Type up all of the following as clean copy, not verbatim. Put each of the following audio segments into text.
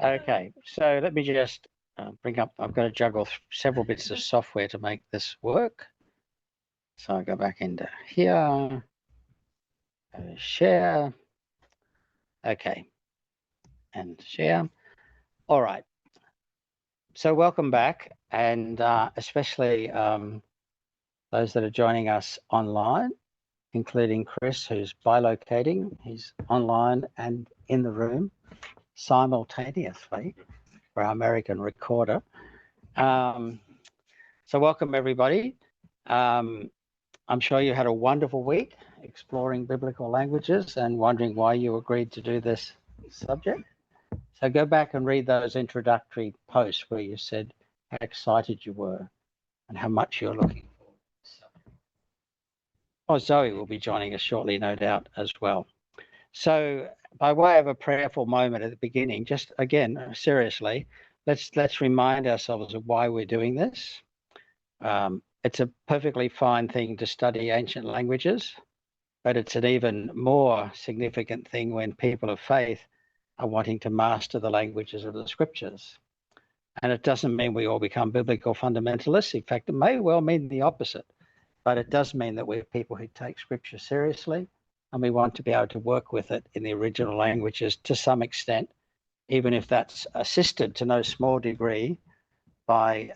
Okay, so let me just bring up, I've got to juggle several bits of software to make this work. So I go back into here, share, okay, and share. All right, so welcome back, and especially those that are joining us online, including Chris, who's bilocating. He's online and in the room simultaneously for our American recorder. So welcome, everybody. I'm sure you had a wonderful week exploring biblical languages and wondering why you agreed to do this subject. So go back and read those introductory posts where you said how excited you were and how much you're looking forward to. Oh, Zoe will be joining us shortly, no doubt, as well. So by way of a prayerful moment at the beginning, just again, seriously, let's remind ourselves of why we're doing this. It's a perfectly fine thing to study ancient languages, but it's an even more significant thing when people of faith are wanting to master the languages of the scriptures. And it doesn't mean we all become biblical fundamentalists. In fact, it may well mean the opposite, but it does mean that we're people who take scripture seriously, and we want to be able to work with it in the original languages to some extent, even if that's assisted to no small degree by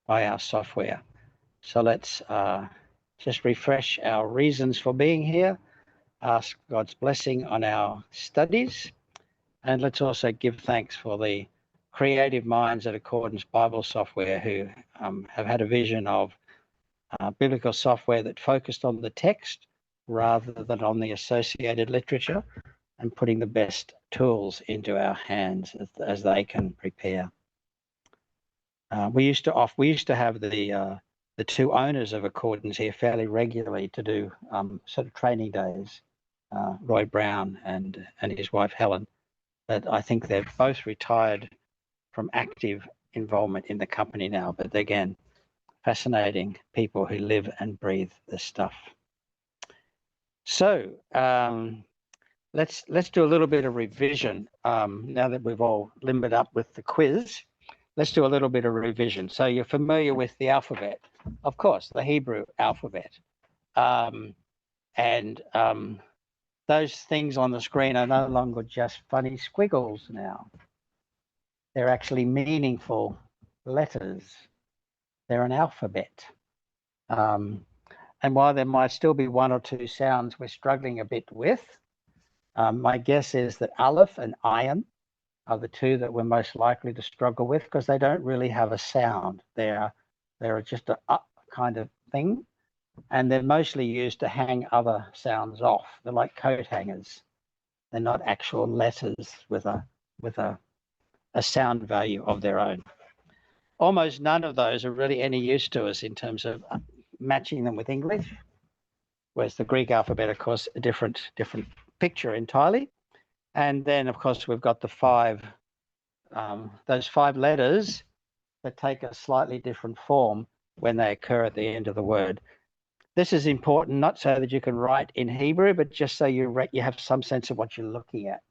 our software. So let's just refresh our reasons for being here, ask God's blessing on our studies, and let's also give thanks for the creative minds at Accordance Bible Software who have had a vision of biblical software that focused on the text rather than on the associated literature, and putting the best tools into our hands as they can prepare. We used to have the two owners of Accordance here fairly regularly to do sort of training days, Roy Brown and his wife Helen, but I think they've both retired from active involvement in the company now. But again, fascinating people who live and breathe this stuff. So let's do a little bit of revision now that we've all limbered up with the quiz. Let's do a little bit of revision. So you're familiar with the alphabet, of course, the Hebrew alphabet. Those things on the screen are no longer just funny squiggles now. They're actually meaningful letters. They're an alphabet. And while there might still be one or two sounds we're struggling a bit with, my guess is that Aleph and Ayin are the two that we're most likely to struggle with because they don't really have a sound. They're just a kind of thing, and they're mostly used to hang other sounds off. They're like coat hangers. They're not actual letters with a sound value of their own. Almost none of those are really any use to us in terms of matching them with English, whereas the Greek alphabet, of course, a different picture entirely. And then, of course, we've got the those five letters that take a slightly different form when they occur at the end of the word. This is important, not so that you can write in Hebrew, but just so you have some sense of what you're looking at.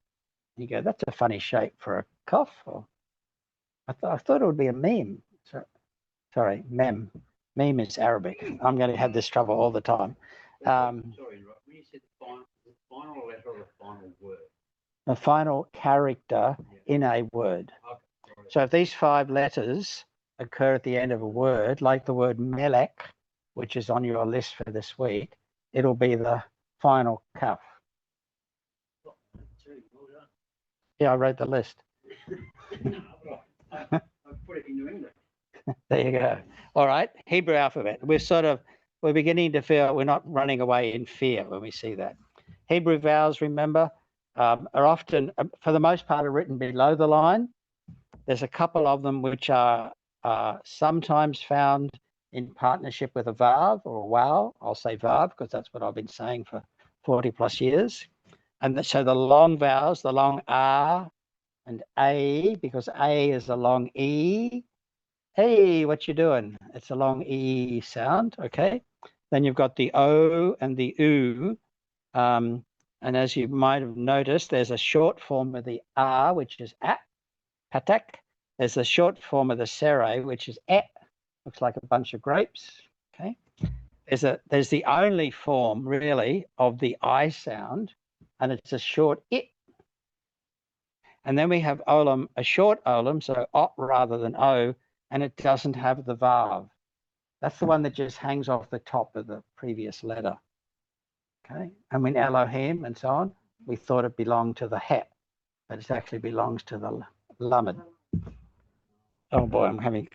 You go, that's a funny shape for a cough. Or I thought it would be a meme. Sorry, mem. Meme is Arabic. I'm going to have this trouble all the time. Sorry, when you said the final letter or the final word? The final character in a word. Okay. So if these five letters occur at the end of a word, like the word melek, which is on your list for this week, it'll be the final kaf. Yeah, I wrote the list. I put it into English. There you go. All right, Hebrew alphabet. We're beginning to feel we're not running away in fear when we see that. Hebrew vowels, remember, are often, for the most part, are written below the line. There's a couple of them which are sometimes found in partnership with a vav or a wow. I'll say vav because that's what I've been saying for 40 plus years. And so the long vowels, the long R and A, because A is a long E. Hey, what you doing? It's a long E sound, okay? Then you've got the O and the U. And as you might have noticed, there's a short form of the R, which is at, patak. There's a short form of the sere, which is et, looks like a bunch of grapes. Okay. There's the only form really of the I sound, and it's a short it. And then we have olam, a short olam, so ot rather than o, and it doesn't have the vav. That's the one that just hangs off the top of the previous letter. Okay, and when Elohim and so on, we thought it belonged to the het, but it actually belongs to the lamed. Oh boy, I'm having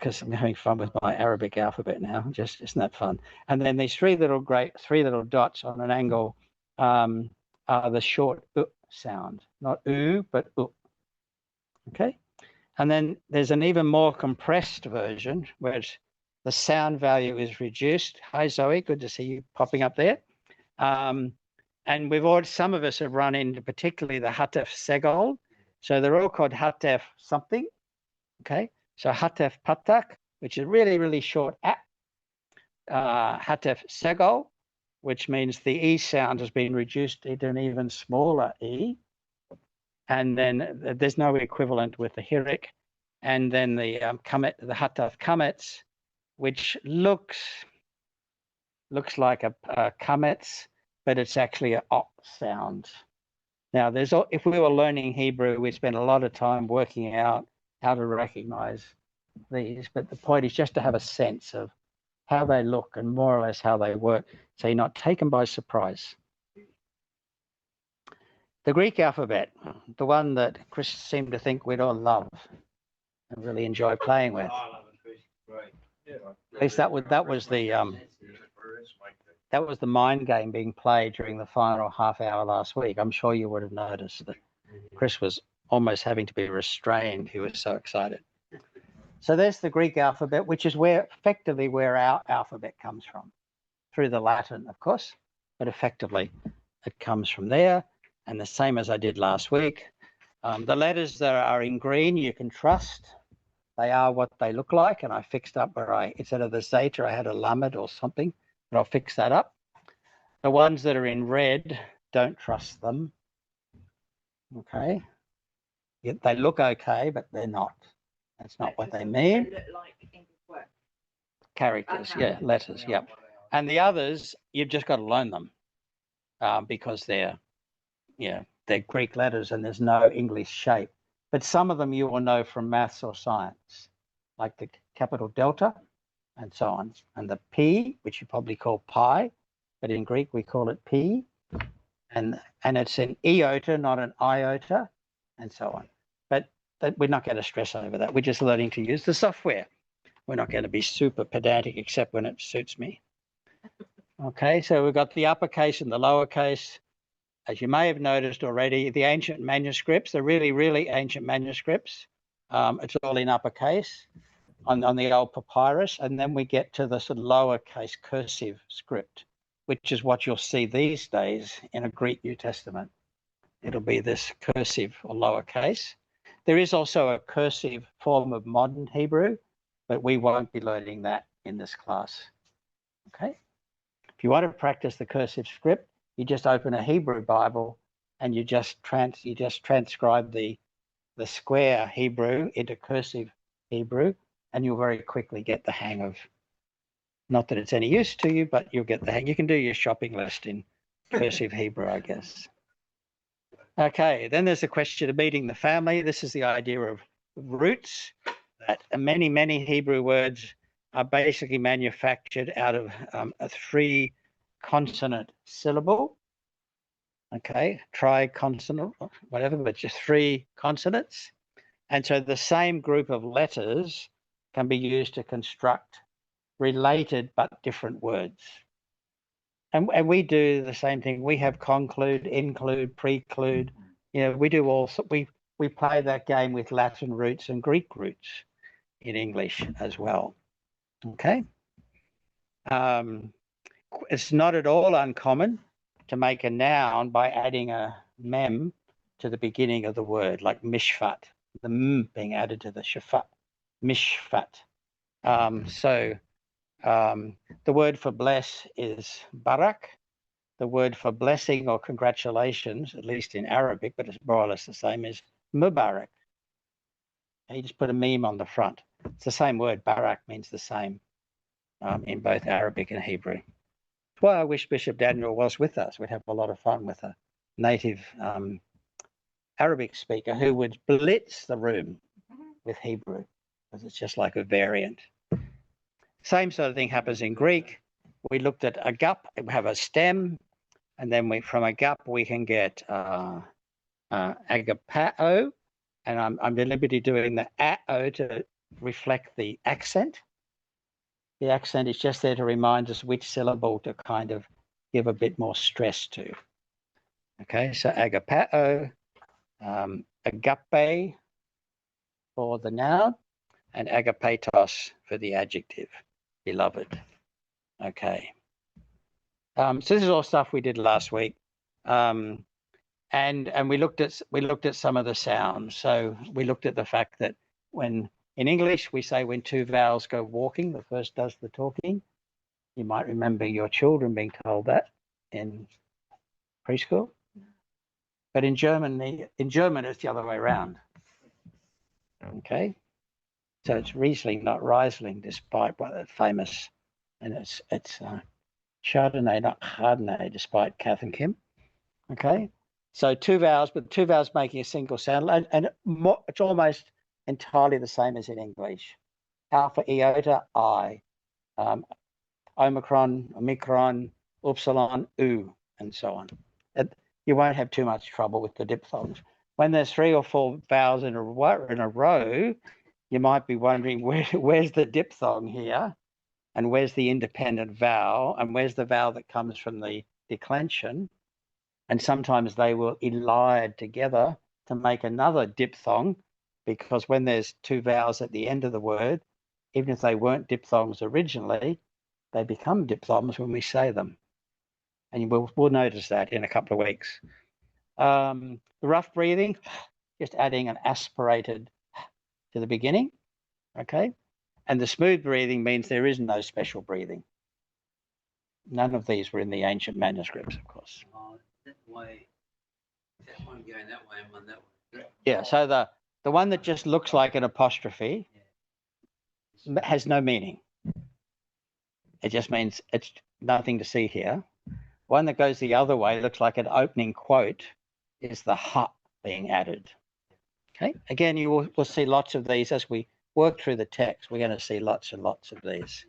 fun with my Arabic alphabet now. Just isn't that fun? And then these three little dots on an angle are the short u sound, not u but u. Okay, and then there's an even more compressed version where the sound value is reduced. Hi Zoe, good to see you popping up there. And some of us have run into particularly the Hatef Segol. So they're all called Hatef something. Okay, so Hatef Patak, which is really, really short at. Hatef Segol, which means the E sound has been reduced into an even smaller E. And then there's no equivalent with the Hirik. And then the Hatef Kametz, which looks like a Kametz, but it's actually an op sound. Now, if we were learning Hebrew, we spent a lot of time working out how to recognize these, but the point is just to have a sense of how they look and more or less how they work, so you're not taken by surprise. The Greek alphabet, the one that Chris seemed to think we'd all love and really enjoy playing with. At least that was the mind game being played during the final half hour last week. I'm sure you would have noticed that Chris was almost having to be restrained. He was so excited. So there's the Greek alphabet, which is effectively where our alphabet comes from, through the Latin, of course, but effectively it comes from there. And the same as I did last week. The letters that are in green, you can trust. They are what they look like. And I fixed up where instead of the zeta, I had a lamed or something, but I'll fix that up. The ones that are in red, don't trust them. Okay. They look okay, but they're not. That's not what they mean. They look like English words. Characters, yeah, letters, yep. And the others, you've just got to learn them because they're Greek letters and there's no English shape. But some of them you will know from maths or science, like the capital delta and so on. And the P, which you probably call pi, but in Greek we call it P. And it's an iota, not an iota, and so on. But we're not going to stress over that. We're just learning to use the software. We're not going to be super pedantic except when it suits me. Okay, so we've got the uppercase and the lowercase. As you may have noticed already, the ancient manuscripts, the really, really ancient manuscripts, it's all in uppercase on the old papyrus. And then we get to the sort of lowercase cursive script, which is what you'll see these days in a Greek New Testament. It'll be this cursive or lowercase. There is also a cursive form of modern Hebrew, but we won't be learning that in this class. Okay. If you want to practice the cursive script, you just open a Hebrew Bible and you just transcribe the square Hebrew into cursive Hebrew, and you'll very quickly get the hang of, not that it's any use to you, but you'll get the hang. You can do your shopping list in cursive Hebrew, I guess. Okay, then there's the question of meeting the family. This is the idea of roots, that many, many Hebrew words are basically manufactured out of a 3-consonant syllable. Okay, triconsonant, whatever, but just 3 consonants. And so the same group of letters can be used to construct related but different words. And we do the same thing. We have conclude, include, preclude. We do all. We play that game with Latin roots and Greek roots in English as well. Okay. It's not at all uncommon to make a noun by adding a mem to the beginning of the word, like mishfat, the m being added to the shafat, mishfat. The word for bless is barak, the word for blessing or congratulations, at least in Arabic, but it's more or less the same, is Mubarak. You just put a meme on the front. It's the same word. Barak means the same in both Arabic and Hebrew. That's why I wish Bishop Daniel was with us. We'd have a lot of fun with a native Arabic speaker who would blitz the room with Hebrew, because it's just like a variant. Same sort of thing happens in Greek. We looked at agap, we have a stem, and then from agap we can get agapao, and I'm deliberately doing the a-o to reflect the accent. The accent is just there to remind us which syllable to kind of give a bit more stress to. Okay, so agapao, agape for the noun, and agapetos for the adjective, beloved. Okay. So this is all stuff we did last week, and we looked at some of the sounds. So we looked at the fact that when in English we say when two vowels go walking, the first does the talking. You might remember your children being told that in preschool. But in German it's the other way around. Okay, so it's Riesling, not Riesling, despite what the famous, and it's Chardonnay, not Chardonnay, despite Kath and Kim. Okay, so two vowels, but two vowels making a single sound, and it's almost entirely the same as in English. Alpha, iota, I, omicron, upsilon, u, and so on. You won't have too much trouble with the diphthongs. When there's 3 or 4 vowels in a row, you might be wondering where's the diphthong here, and where's the independent vowel, and where's the vowel that comes from the declension. And sometimes they will elide together to make another diphthong, because when there's 2 vowels at the end of the word, even if they weren't diphthongs originally, they become diphthongs when we say them. And we'll notice that in a couple of weeks. The rough breathing, just adding an aspirated to the beginning, okay? And the smooth breathing means there is no special breathing. None of these were in the ancient manuscripts, of course. That way, that one going that way and one that way. Yeah, so the one that just looks like an apostrophe has no meaning. It just means it's nothing to see here. One that goes the other way looks like an opening quote is the ha being added. Okay, again, we'll see lots of these as we work through the text. We're going to see lots and lots of these.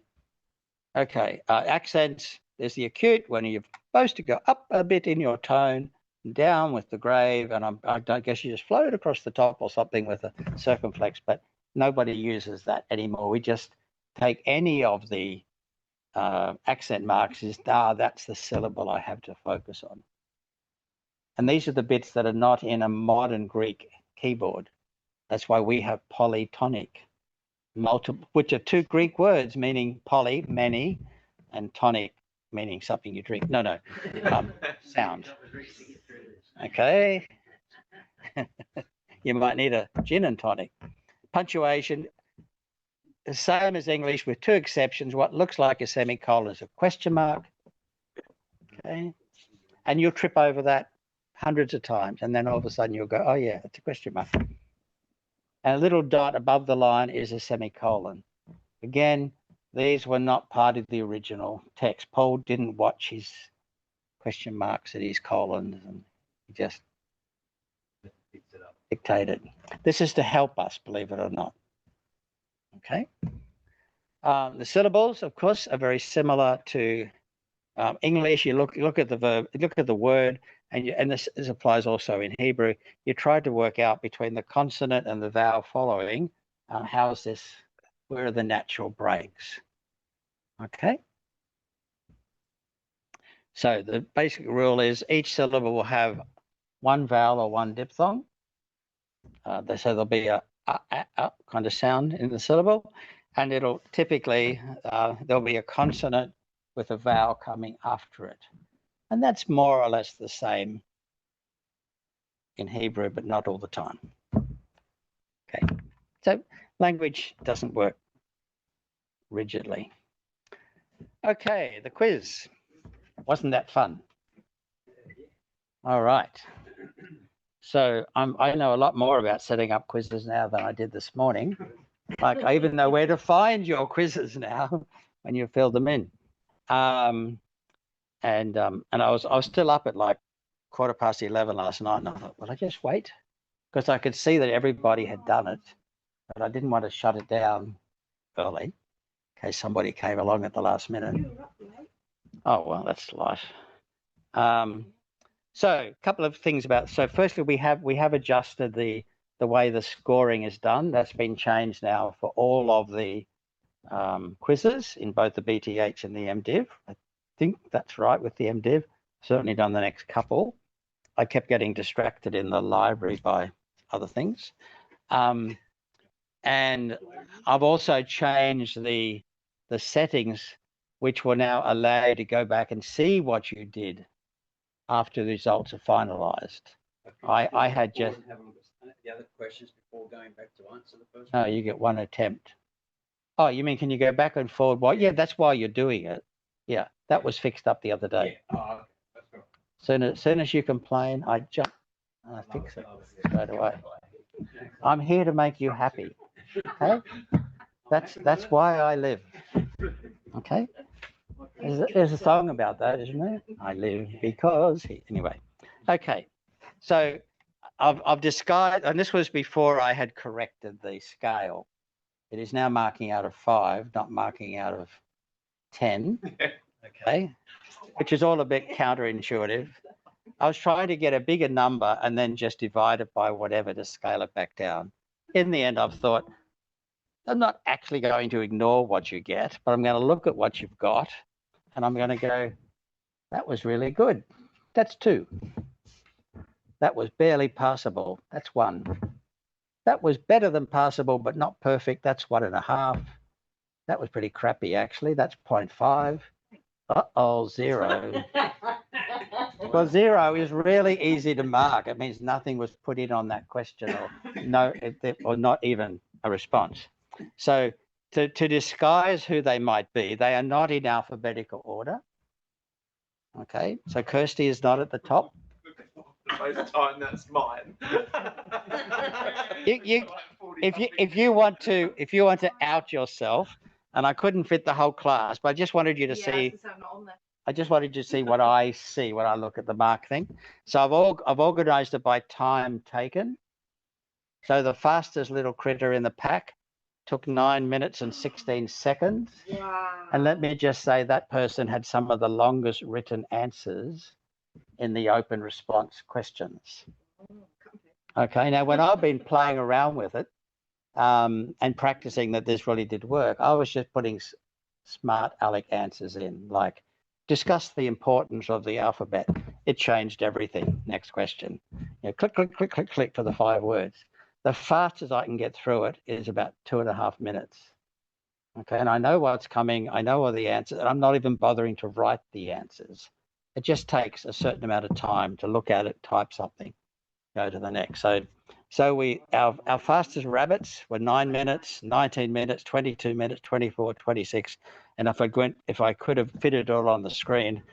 Okay, accents, there's the acute when you're supposed to go up a bit in your tone, down with the grave, and I guess you just float across the top or something with a circumflex, but nobody uses that anymore. We just take any of the accent marks as, that's the syllable I have to focus on. And these are the bits that are not in a modern Greek keyboard. That's why we have polytonic, multiple, which are 2 Greek words meaning poly, many, and tonic, meaning something you drink. No, sound. Okay. You might need a gin and tonic. Punctuation, the same as English with 2 exceptions. What looks like a semicolon is a question mark. Okay. And you'll trip over that hundreds of times, and then all of a sudden you'll go, oh yeah, it's a question mark. And a little dot above the line is a semicolon. Again, these were not part of the original text. Paul didn't watch his question marks at his colons, and he just dictated. This is to help us, believe it or not. Okay. The syllables, of course, are very similar to English. You look at the verb, look at the word, and this applies also in Hebrew. You try to work out between the consonant and the vowel following. How is this? Where are the natural breaks? Okay. So the basic rule is each syllable will have 1 vowel or 1 diphthong. So there'll be a kind of sound in the syllable, and it'll typically there'll be a consonant with a vowel coming after it. And that's more or less the same in Hebrew, but not all the time. Okay, so language doesn't work rigidly. Okay, the quiz. Wasn't that fun? All right. So I know a lot more about setting up quizzes now than I did this morning. Like I even know where to find your quizzes now when you fill them in. And I was still up at like 11:15 last night, and I thought, well, I just wait, because I could see that everybody had done it, but I didn't want to shut it down early in case somebody came along at the last minute. Oh well, that's life. So a couple of things about. So firstly, we have adjusted the way the scoring is done. That's been changed now for all of the quizzes in both the BTH and the MDiv. I think that's right with the MDiv. Certainly done the next couple. I kept getting distracted in the library by other things. And I've also changed the settings, which will now allow you to go back and see what you did after the results are finalized. I had just have a look at the other questions before going back to answer the first no, one. you get one attempt. Oh, you mean can you go back and forward? Well, yeah, that's why you're doing it. Yeah, that was fixed up the other day. Yeah. Oh, okay. That's right. Soon as you complain, I jump and I fix it straight away. I'm here to make you happy. Okay, that's why I live. Okay, there's a song about that, isn't there? I live because anyway. Okay, so I've disguised, and this was before I had corrected the scale. It is now marking out of 5, not marking out of 10. Okay, which is all a bit counterintuitive. I was trying to get a bigger number and then just divide it by whatever to scale it back down. In the end, I've thought, I'm not actually going to ignore what you get, but I'm going to look at what you've got and I'm going to go, that was really good. That's 2. That was barely passable. That's 1. That was better than passable, but not perfect. That's 1.5. That was pretty crappy, actually. That's 0.5. Uh-oh, 0. Well, 0 is really easy to mark. It means nothing was put in on that question, or not even a response. So to disguise who they might be, they are not in alphabetical order. Okay, so Kirsty is not at the top. Most time that's mine. If you want to out yourself, and I couldn't fit the whole class, but I just wanted you to see. I just wanted you to see what I see when I look at the mark thing. So I've organised it by time taken. So the fastest little critter in the pack took 9 minutes and 16 seconds. Wow. And let me just say that person had some of the longest written answers in the open response questions. Okay, now when I've been playing around with it and practicing that this really did work, I was just putting smart Alec answers in, like discuss the importance of the alphabet. It changed everything. Next question. Click, click, click, click, click for the 5 words. The fastest I can get through it is about 2.5 minutes. Okay, and I know what's coming. I know all the answers, and I'm not even bothering to write the answers. It just takes a certain amount of time to look at it, type something, go to the next. So our fastest rabbits were 9 minutes, 19 minutes, 22 minutes, 24, 26. And if I could have fitted it all on the screen,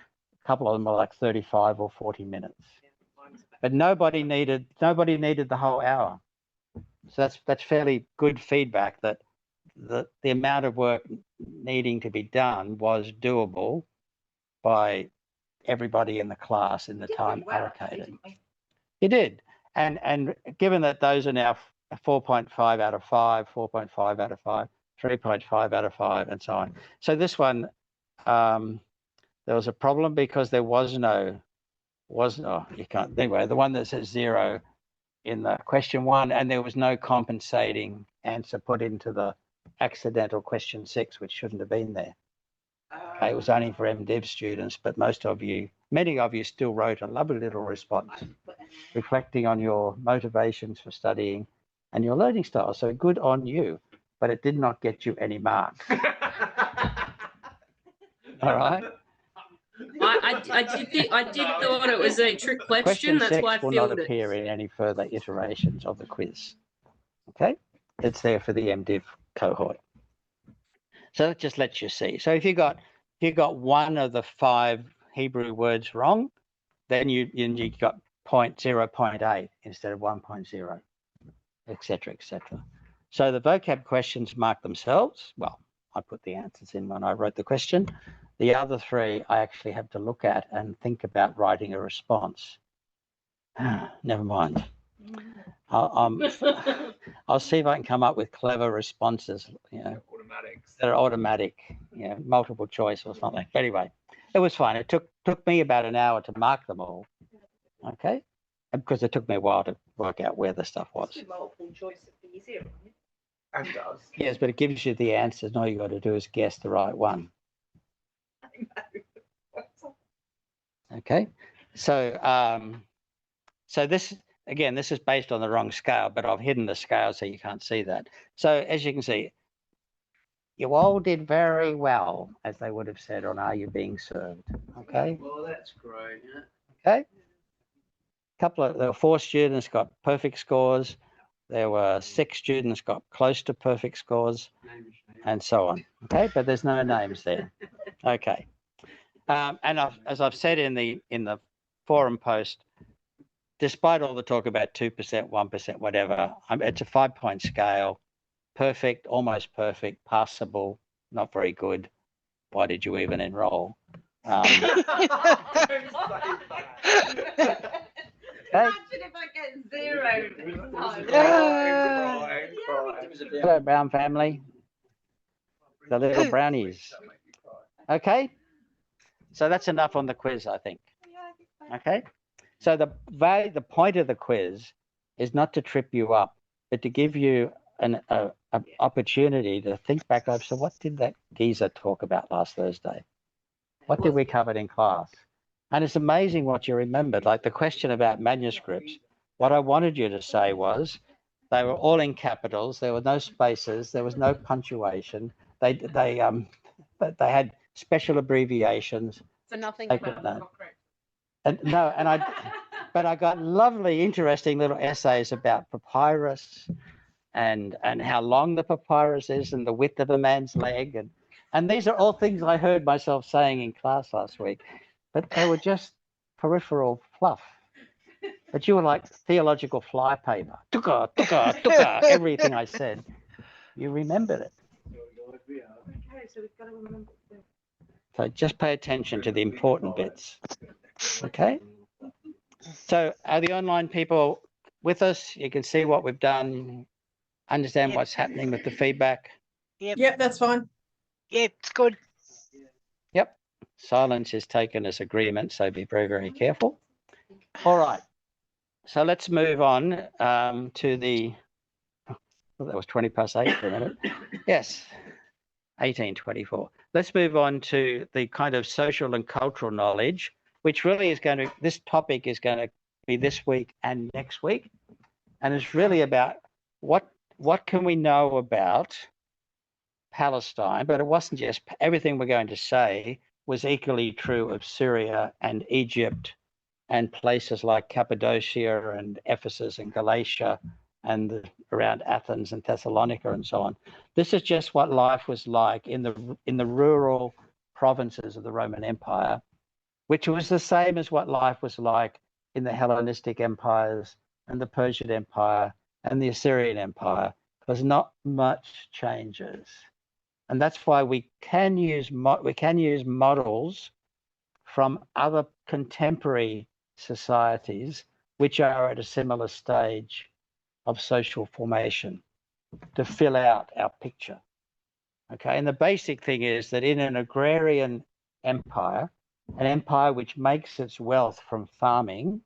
a couple of them were like 35 or 40 minutes. But nobody needed the whole hour. So that's fairly good feedback that the amount of work needing to be done was doable by everybody in the class in the time allocated. You did. And given that those are now 4.5 out of 5, 4.5 out of 5, 3.5 out of 5, and so on. So this one, there was a problem because there was you can't, anyway, the one that says 0 in the question 1, and there was no compensating answer put into the accidental question 6, which shouldn't have been there. Okay, it was only for MDiv students, but many of you still wrote a lovely little response reflecting on your motivations for studying and your learning style. So good on you, but it did not get you any marks. All right. I did thought it was a trick question. That's 6 why I will not filled it. appear in any further iterations of the quiz. Okay, it's there for the MDiv cohort. So that just lets you see. So if you got one of the 5 Hebrew words wrong, then you got 0.8 instead of 1.0, etc., etc. So the vocab questions mark themselves. Well, I put the answers in when I wrote the question. The other three I actually have to look at and think about writing a response. Never mind. I'll see if I can come up with clever responses, Automatics. that are automatic, multiple choice or something. But anyway, it was fine. It took me about an hour to mark them all. Okay, because it took me a while to work out where the stuff was. Multiple choice is easier, right? And does. Yes, but it gives you the answers, and all you got to do is guess the right one. Okay, so so this again, this is based on the wrong scale, but I've hidden the scale so you can't see that. So as you can see, you all did very well, as they would have said on Are You Being Served? Okay. Well, that's great. Yeah. Okay. There were 4 students got perfect scores. There were 6 students got close to perfect scores, and so on. Okay, but there's no names there. Okay. And as I've said in the forum post, despite all the talk about 2%, 1%, whatever, it's a 5-point scale. Perfect, almost perfect, passable, not very good. Why did you even enroll? Imagine if I get 0 this time. Hello, Brown family. The little brownies. Okay. So that's enough on the quiz, I think. Okay. So the point of the quiz is not to trip you up, but to give you an opportunity to think back over. So what did that geezer talk about last Thursday? What did we cover in class? And it's amazing what you remembered. Like the question about manuscripts, what I wanted you to say was they were all in capitals. There were no spaces. There was no punctuation. They had special abbreviations. For nothing. But I got lovely, interesting little essays about papyrus and how long the papyrus is and the width of a man's leg. And these are all things I heard myself saying in class last week, but they were just peripheral fluff. But you were like theological flypaper. Tuka, tuka, tuka, everything I said. You remembered it. Okay, so we've got to remember. So just pay attention to the important bits. Okay? So are the online people with us? You can see what we've done, understand what's happening with the feedback. Yep, that's fine. Yeah, it's good. Yep. Silence is taken as agreement, so be very, very careful. All right. So let's move on to the, that was 20 past 8 for a minute. Yes, 18:24. Let's move on to the kind of social and cultural knowledge, which really is this topic is going to be this week and next week. And it's really about what can we know about Palestine, but it wasn't just everything we're going to say was equally true of Syria and Egypt and places like Cappadocia and Ephesus and Galatia and around Athens and Thessalonica and so on. This is just what life was like in the rural provinces of the Roman Empire, which was the same as what life was like in the Hellenistic empires and the Persian Empire and the Assyrian Empire, because not much changes. And that's why we can use models from other contemporary societies which are at a similar stage of social formation to fill out our picture. Okay, and the basic thing is that in an agrarian empire, an empire which makes its wealth from farming,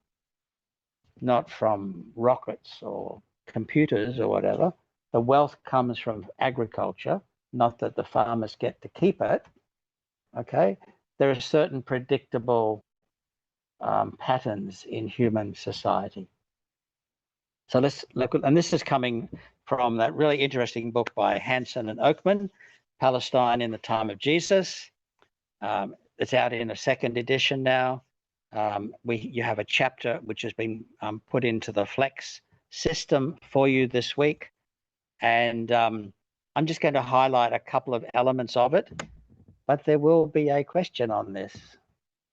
not from rockets or computers or whatever, the wealth comes from agriculture, not that the farmers get to keep it. Okay, there are certain predictable patterns in human society. So let's look, and this is coming from that really interesting book by Hansen and Oakman, Palestine in the Time of Jesus. It's out in a second edition now. You have a chapter which has been put into the Flex system for you this week. And I'm just going to highlight a couple of elements of it, but there will be a question on this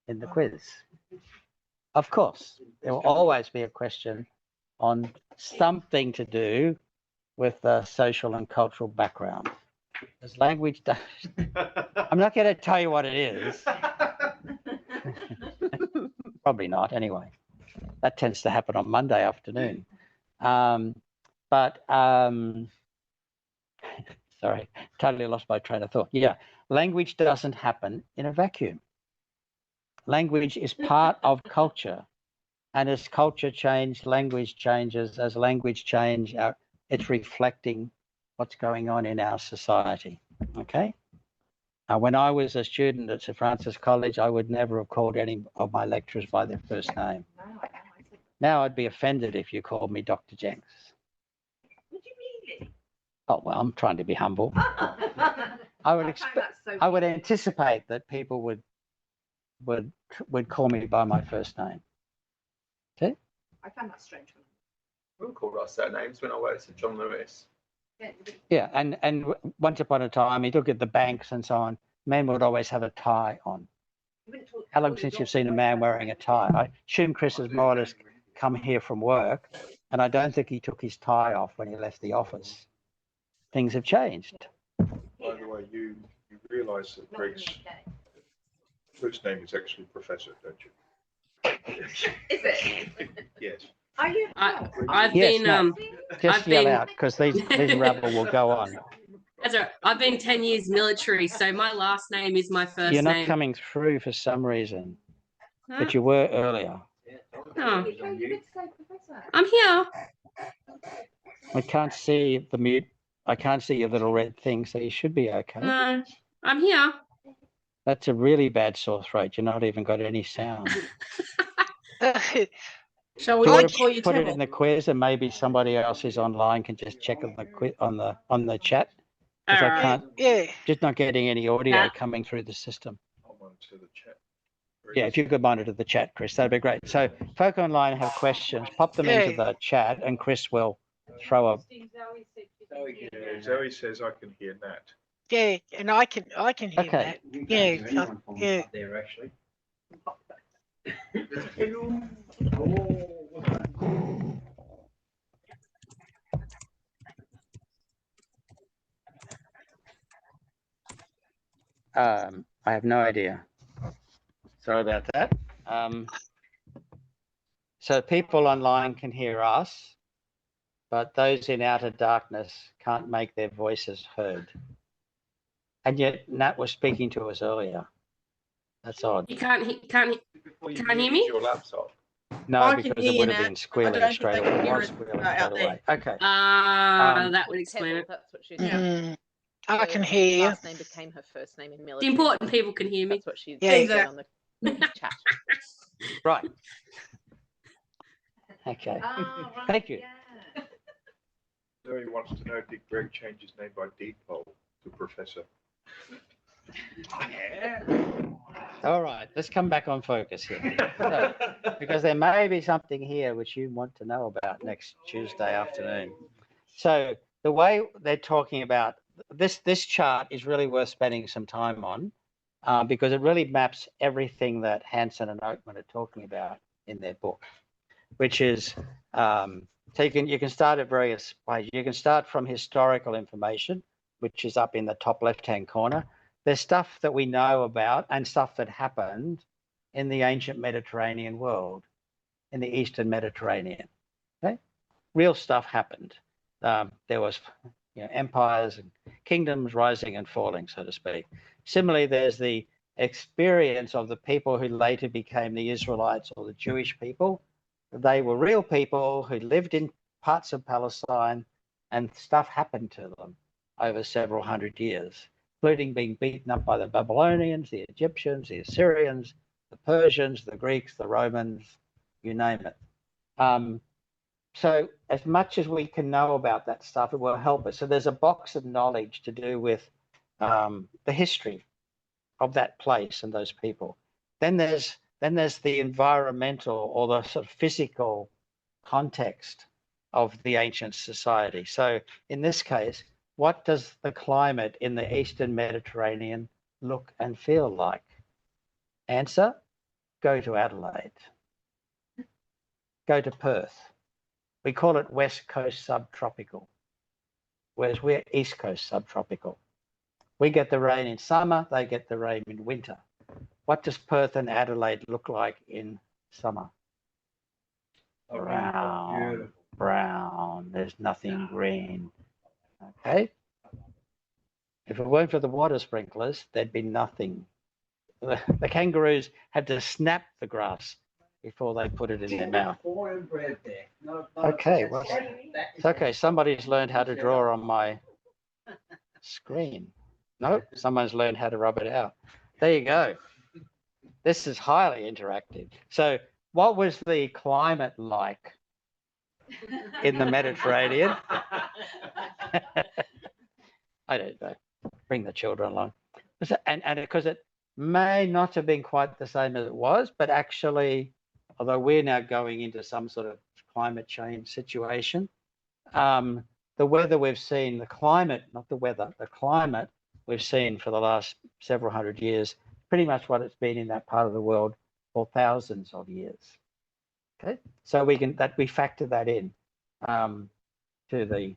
in the quiz. Of course, there will always be a question on something to do with the social and cultural background. Because language does, I'm not going to tell you what it is. Probably not, anyway. That tends to happen on Monday afternoon. Sorry, totally lost my train of thought. Yeah, language doesn't happen in a vacuum. Language is part of culture. And as culture changes, language changes. As language changes, it's reflecting what's going on in our society. Okay? When I was a student at Sir Francis College, I would never have called any of my lecturers by their first name. Now I'd be offended if you called me Dr. Jenks. Would you really? Oh, well, I'm trying to be humble. I would expect, I would anticipate that people would call me by my first name. Okay? I found that strange. We all called our surnames when I worked at John Lewis. Yeah, and once upon a time, you look at the banks and so on, men would always have a tie on. How long since you've seen a man wearing a tie? I assume Chris has more or less come here from work, and I don't think he took his tie off when he left the office. Things have changed. By the way, you realise that Greg's first name is actually Professor, don't you? Is it? Yes. Are you? I've Yes, been Matt. Just I've yell been- out, because these rabble will go on. that's all right. I've been 10 years military, so my last name is my first You're not name. coming through for some reason, Huh? but you were earlier. Oh. You did say professor. I'm here. I can't see the mute. I can't see your little red thing, so you should be okay. No, I'm here. That's a really bad sore throat. You're not even got any sound. Shall Do we you want call to you put it Tibble? in the quiz, and maybe somebody else who's online can just check on the on the chat? Because I Alright. can't, Yeah. just not getting any audio Yeah. coming through the system. I'll monitor the chat. Yeah, if you could monitor the chat, Chris, that'd be great. So folk online have questions, pop them into the chat, and Chris will throw a. Zoe says I can hear Nat. Yeah, and I can hear Okay. that. Yeah, yeah. There actually. I have no idea. Sorry about that. So people online can hear us, but those in outer darkness can't make their voices heard. And yet Nat was speaking to us earlier. That's odd. You can't Before you Can't hear muted me? your laptop. No, I can because hear it you, would have Nat. been squealing don't straight think they away. can hear Was it squealing out straight there. away. Okay. that would explain it. That's what she Mm, I So can her hear you. Last name became her first name in The military. important people can hear me. That's what she Yeah, said on the chat. Right. Okay. Thank you. Zoe wants to know, did Greg change his name by default to Professor? All right. Let's come back on focus here. So, because there may be something here which you want to know about next Tuesday afternoon. So the way they're talking about this chart is really worth spending some time on because it really maps everything that Hansen and Oakman are talking about in their book, which is so you can start at various ways. You can start from historical information, which is up in the top left-hand corner. There's stuff that we know about and stuff that happened in the ancient Mediterranean world, in the Eastern Mediterranean. Okay? Real stuff happened. There was empires and kingdoms rising and falling, so to speak. Similarly, there's the experience of the people who later became the Israelites or the Jewish people. They were real people who lived in parts of Palestine, and stuff happened to them over several hundred years, including being beaten up by the Babylonians, the Egyptians, the Assyrians, the Persians, the Greeks, the Romans, you name it. So as much as we can know about that stuff, it will help us. So there's a box of knowledge to do with the history of that place and those people. Then there's the environmental or the sort of physical context of the ancient society. So in this case, what does the climate in the Eastern Mediterranean look and feel like? Answer, go to Adelaide. go to Perth. We call it West Coast subtropical, whereas we're East Coast subtropical. We get the rain in summer, they get the rain in winter. What does Perth and Adelaide look like in summer? Brown, brown, there's nothing green. Okay. If it weren't for the water sprinklers, there'd be nothing. The kangaroos had to snap the grass before they put it in their mouth. Okay, well, it's okay. Somebody's learned how to draw on my screen. No, someone's learned how to rub it out. There you go. This is highly interactive. So what was the climate like in the Mediterranean? I don't know. Bring the children along. And because it may not have been quite the same as it was, but actually, although we're now going into some sort of climate change situation, the weather we've seen, the climate, not the weather, the climate we've seen for the last several hundred years, pretty much what it's been in that part of the world for thousands of years. Okay, so we factor that in to the,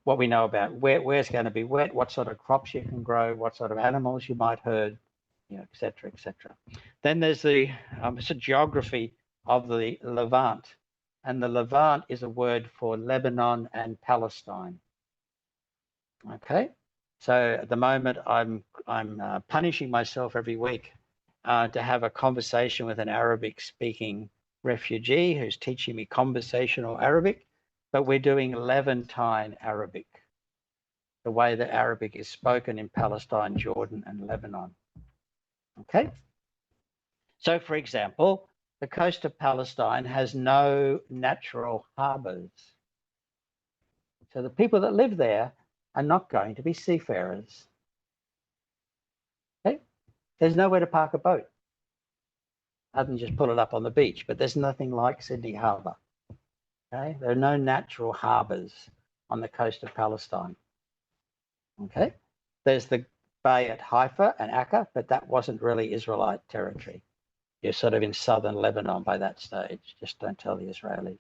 what we know about where it's going to be wet, what sort of crops you can grow, what sort of animals you might herd, et cetera, et cetera. Then there's the it's a geography of the Levant, and the Levant is a word for Lebanon and Palestine. Okay, so at the moment I'm punishing myself every week to have a conversation with an Arabic-speaking refugee who's teaching me conversational Arabic, but we're doing Levantine Arabic, the way that Arabic is spoken in Palestine, Jordan, and Lebanon. Okay, so for example, the coast of Palestine has no natural harbors. So the people that live there are not going to be seafarers. Okay, there's nowhere to park a boat other than just pull it up on the beach, but there's nothing like Sydney Harbour. Okay, there are no natural harbors on the coast of Palestine. Okay, there's the bay at Haifa and Akka, but that wasn't really Israelite territory. You're sort of in southern Lebanon by that stage. Just don't tell the Israelis.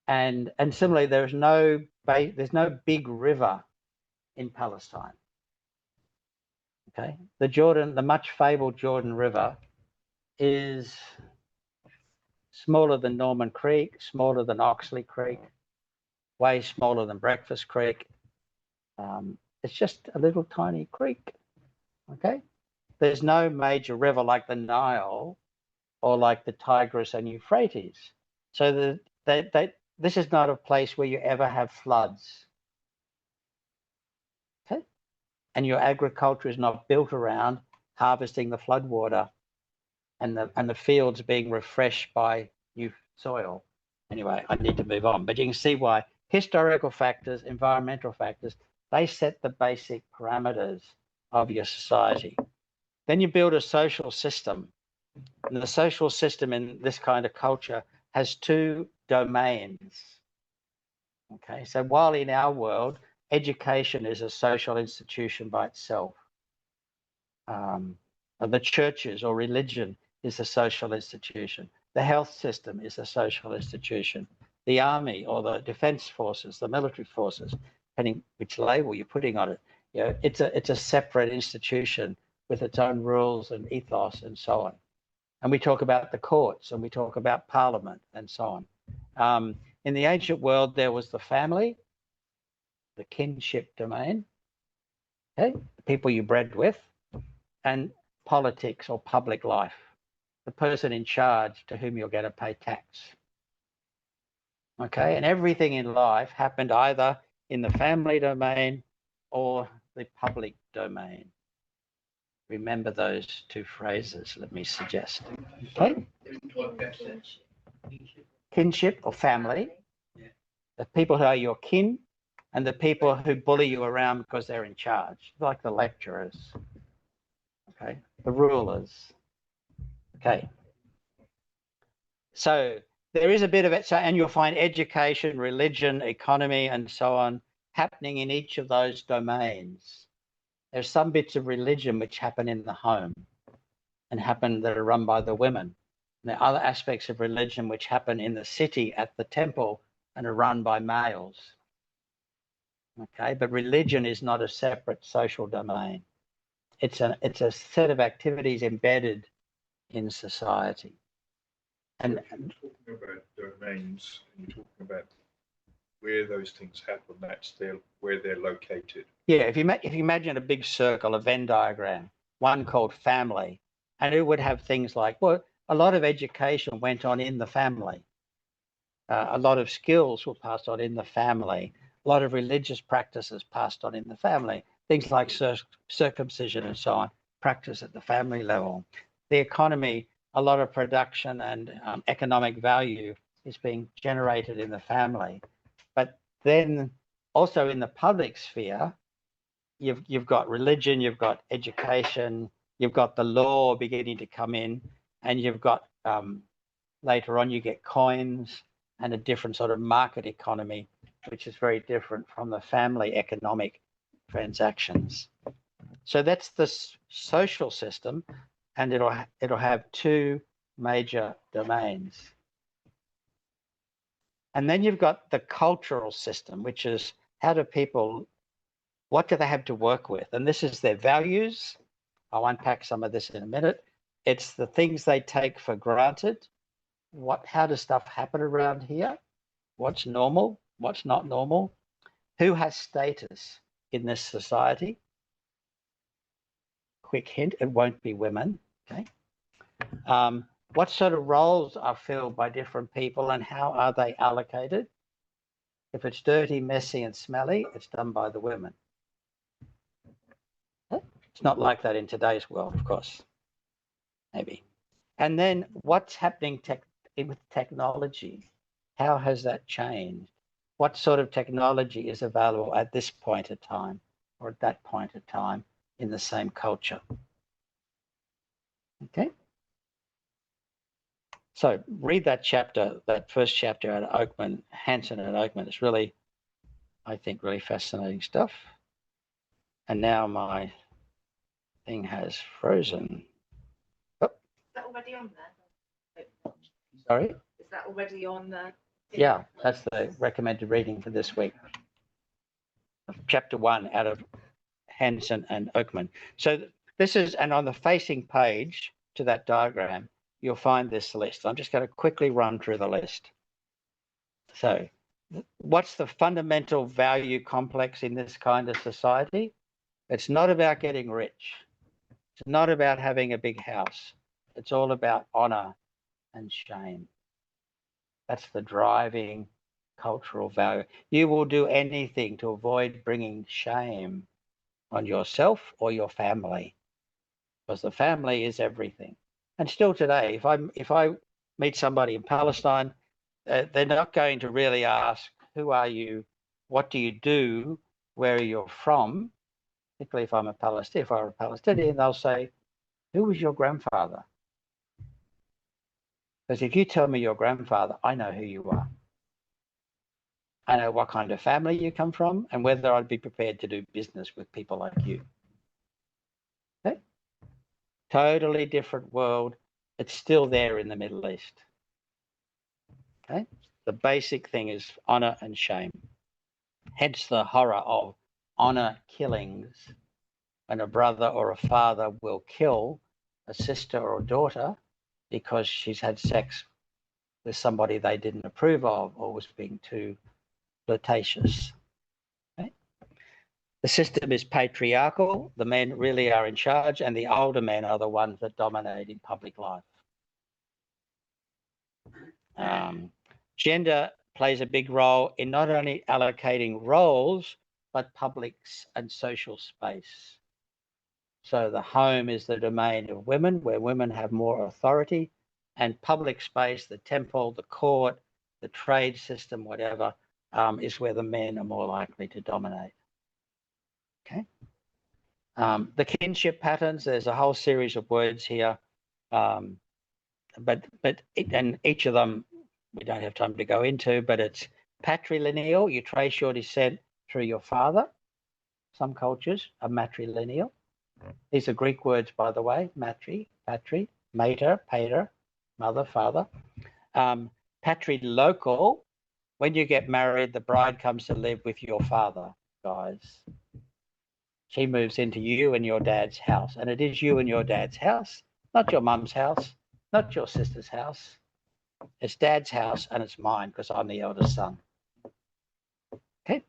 And similarly, there's no big river in Palestine. Okay, the much fabled Jordan River is smaller than Norman Creek, smaller than Oxley Creek, way smaller than Breakfast Creek. It's just a little tiny creek. Okay, there's no major river like the Nile or like the Tigris and Euphrates. So this is not a place where you ever have floods. Okay, and your agriculture is not built around harvesting the floodwater and the fields being refreshed by new soil. Anyway, I need to move on, but you can see why historical factors, environmental factors, they set the basic parameters of your society. Then you build a social system. And the social system in this kind of culture has two domains. Okay, so while in our world, education is a social institution by itself, the churches or religion is a social institution. The health system is a social institution. The army or the defense forces, the military forces, depending which label you're putting on it, it's a separate institution with its own rules and ethos and so on. And we talk about the courts and we talk about parliament and so on. In the ancient world, there was the family, the kinship domain, okay, the people you bred with, and politics or public life, the person in charge to whom you're going to pay tax. Okay, and everything in life happened either in the family domain or the public domain. Remember those two phrases, let me suggest. Okay, kinship or family, the people who are your kin, and the people who bully you around because they're in charge, like the lecturers, okay, the rulers. Okay, so there is a bit of it, so, and you'll find education, religion, economy, and so on happening in each of those domains. There's some bits of religion which happen in the home and happen that are run by the women. There are other aspects of religion which happen in the city at the temple and are run by males. Okay, but religion is not a separate social domain. It's a set of activities embedded in society. And You're talking about domains, and you're talking about where those things happen. That's where they're located. yeah, if you imagine a big circle, a Venn diagram, one called family, and it would have things like, well, a lot of education went on in the family. A lot of skills were passed on in the family. A lot of religious practices passed on in the family. Things like circumcision and so on, practice at the family level. The economy, a lot of production and economic value is being generated in the family. But then also in the public sphere, you've got religion, you've got education, you've got the law beginning to come in, and you've got later on you get coins and a different sort of market economy, which is very different from the family economic transactions. So that's the social system, and it'll have two major domains. And then you've got the cultural system, which is how do people, what do they have to work with? And this is their values. I'll unpack some of this in a minute. It's the things they take for granted. How does stuff happen around here? What's normal? What's not normal? Who has status in this society? Quick hint, it won't be women, okay? What sort of roles are filled by different people and how are they allocated? If it's dirty, messy, and smelly, it's done by the women. It's not like that in today's world, of course, maybe. And then what's happening with technology? How has that changed? What sort of technology is available at this point of time or at that point of time in the same culture? Okay. So read that chapter, that first chapter out of Oakman, Hansen and Oakman. It's really, I think, really fascinating stuff. And now my thing has frozen. Oh. Is that already on there? Sorry? Is that already on there? Yeah, that's the recommended reading for this week. Chapter 1 out of Hansen and Oakman. So this is, and on the facing page to that diagram, you'll find this list. I'm just going to quickly run through the list. So what's the fundamental value complex in this kind of society? It's not about getting rich. It's not about having a big house. It's all about honor and shame. That's the driving cultural value. You will do anything to avoid bringing shame on yourself or your family, because the family is everything. And still today, if I meet somebody in Palestine, they're not going to really ask, who are you? What do you do? Where are you from? Particularly if I'm a Palestinian, they'll say, who was your grandfather? Because if you tell me your grandfather, I know who you are. I know what kind of family you come from and whether I'd be prepared to do business with people like you. Okay? Totally different world. It's still there in the Middle East. Okay? The basic thing is honor and shame. Hence the horror of honor killings, when a brother or a father will kill a sister or a daughter because she's had sex with somebody they didn't approve of or was being too flirtatious. Okay? The system is patriarchal. The men really are in charge, and the older men are the ones that dominate in public life. Gender plays a big role in not only allocating roles, but public and social space. So the home is the domain of women, where women have more authority, and public space, the temple, the court, the trade system, whatever, is where the men are more likely to dominate. Okay. The kinship patterns, there's a whole series of words here, but each of them we don't have time to go into, but it's patrilineal. You trace your descent through your father. Some cultures are matrilineal. These are Greek words, by the way, patri, mater, pater, mother, father. Patrilocal, when you get married, the bride comes to live with your father, guys. She moves into you and your dad's house, and it is you and your dad's house, not your mum's house, not your sister's house. It's dad's house and it's mine because I'm the eldest son. Okay,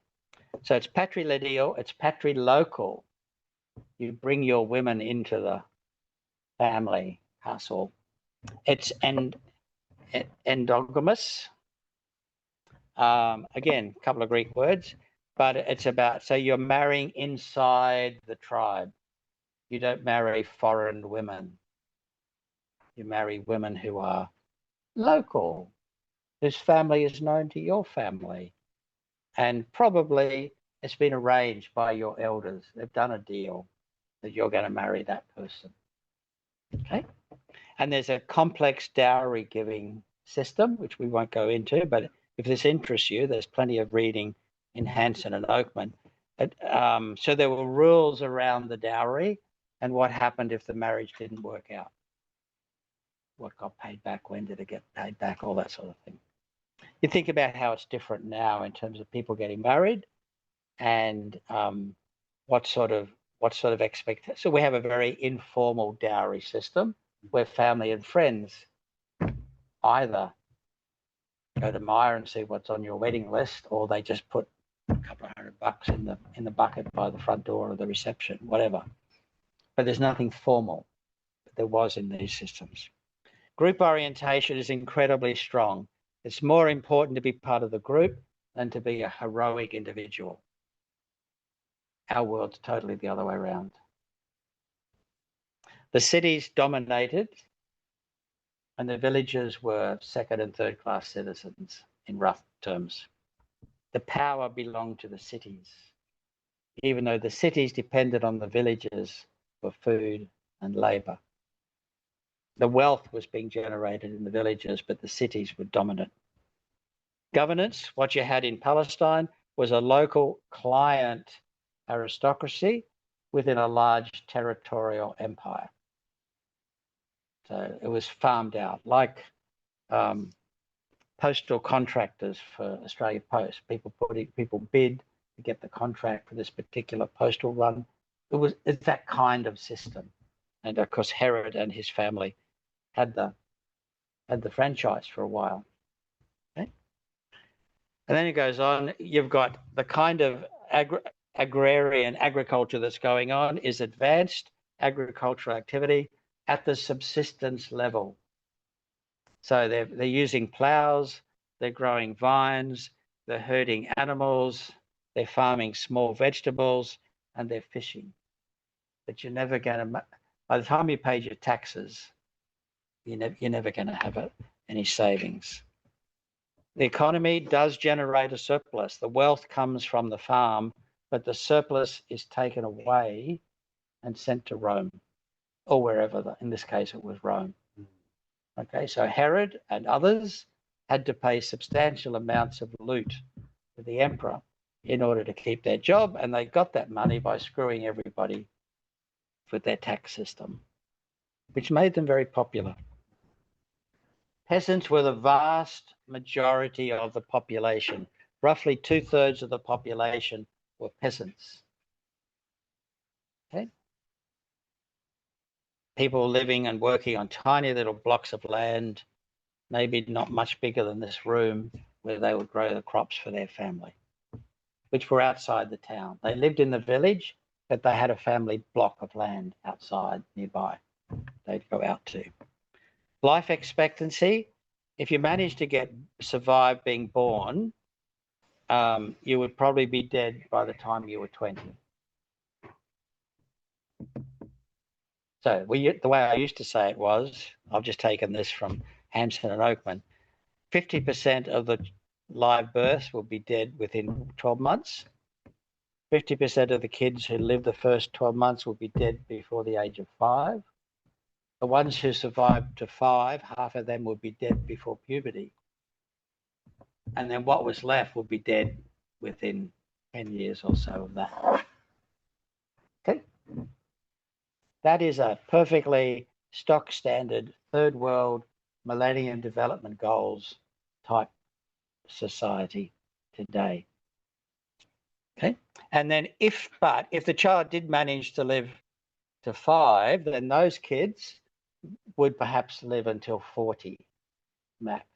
so it's patrilineal, it's patrilocal. You bring your women into the family household. It's endogamous. Again, a couple of Greek words, but it's about, so you're marrying inside the tribe. You don't marry foreign women. You marry women who are local, whose family is known to your family. And probably it's been arranged by your elders. They've done a deal that you're going to marry that person. Okay. And there's a complex dowry giving system, which we won't go into, but if this interests you, there's plenty of reading in Hansen and Oakman. So there were rules around the dowry and what happened if the marriage didn't work out. What got paid back, when did it get paid back, all that sort of thing. You think about how it's different now in terms of people getting married and what sort of expectation. So we have a very informal dowry system where family and friends either go to Myer and see what's on your wedding list, or they just put a couple of $100 in the bucket by the front door of the reception, whatever. But there's nothing formal that there was in these systems. Group orientation is incredibly strong. It's more important to be part of the group than to be a heroic individual. Our world's totally the other way around. The cities dominated, and the villages were second and third class citizens in rough terms. The power belonged to the cities, even though the cities depended on the villages for food and labor. The wealth was being generated in the villages, but the cities were dominant. Governance, what you had in Palestine, was a local client aristocracy within a large territorial empire. So it was farmed out, like postal contractors for Australia Post. People bid to get the contract for this particular postal run. It's that kind of system. And of course, Herod and his family had the franchise for a while. Okay? And then it goes on. You've got the kind of agrarian agriculture that's going on is advanced agricultural activity at the subsistence level. So they're using plows, they're growing vines, they're herding animals, they're farming small vegetables, and they're fishing. But you're never going to, by the time you pay your taxes, you're never going to have any savings. The economy does generate a surplus. The wealth comes from the farm, but the surplus is taken away and sent to Rome, or wherever, in this case, it was Rome. Okay, so Herod and others had to pay substantial amounts of loot to the emperor in order to keep their job, and they got that money by screwing everybody with their tax system, which made them very popular. Peasants were the vast majority of the population. Roughly 2/3 of the population were peasants. Okay. People living and working on tiny little blocks of land, maybe not much bigger than this room, where they would grow the crops for their family, which were outside the town. They lived in the village, but they had a family block of land outside nearby they'd go out to. Life expectancy, if you managed to survive being born, you would probably be dead by the time you were 20. So the way I used to say it was, I've just taken this from Hansen and Oakman, 50% of the live births will be dead within 12 months. 50% of the kids who live the first 12 months will be dead before the age of 5. The ones who survived to 5, half of them would be dead before puberty. And then what was left would be dead within 10 years or so of that. Okay. That is a perfectly stock standard third world Millennium Development Goals type society today. Okay. And then if the child did manage to live to 5, then those kids would perhaps live until 40 max.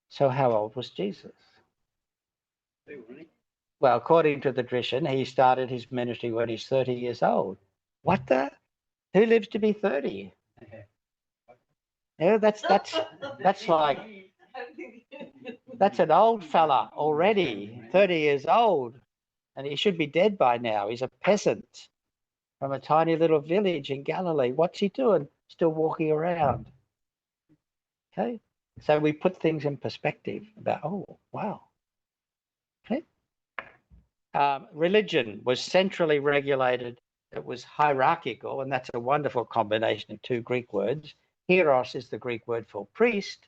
So how old was Jesus? Well, according to the tradition, he started his ministry when he's 30 years old. What the? Who lives to be 30? Yeah, that's like, that's an old fella already, 30 years old, and he should be dead by now. He's a peasant from a tiny little village in Galilee. What's he doing? Still walking around. Okay, so we put things in perspective about, oh, wow. Okay. Religion was centrally regulated. It was hierarchical, and that's a wonderful combination of 2 Greek words. Hieros is the Greek word for priest,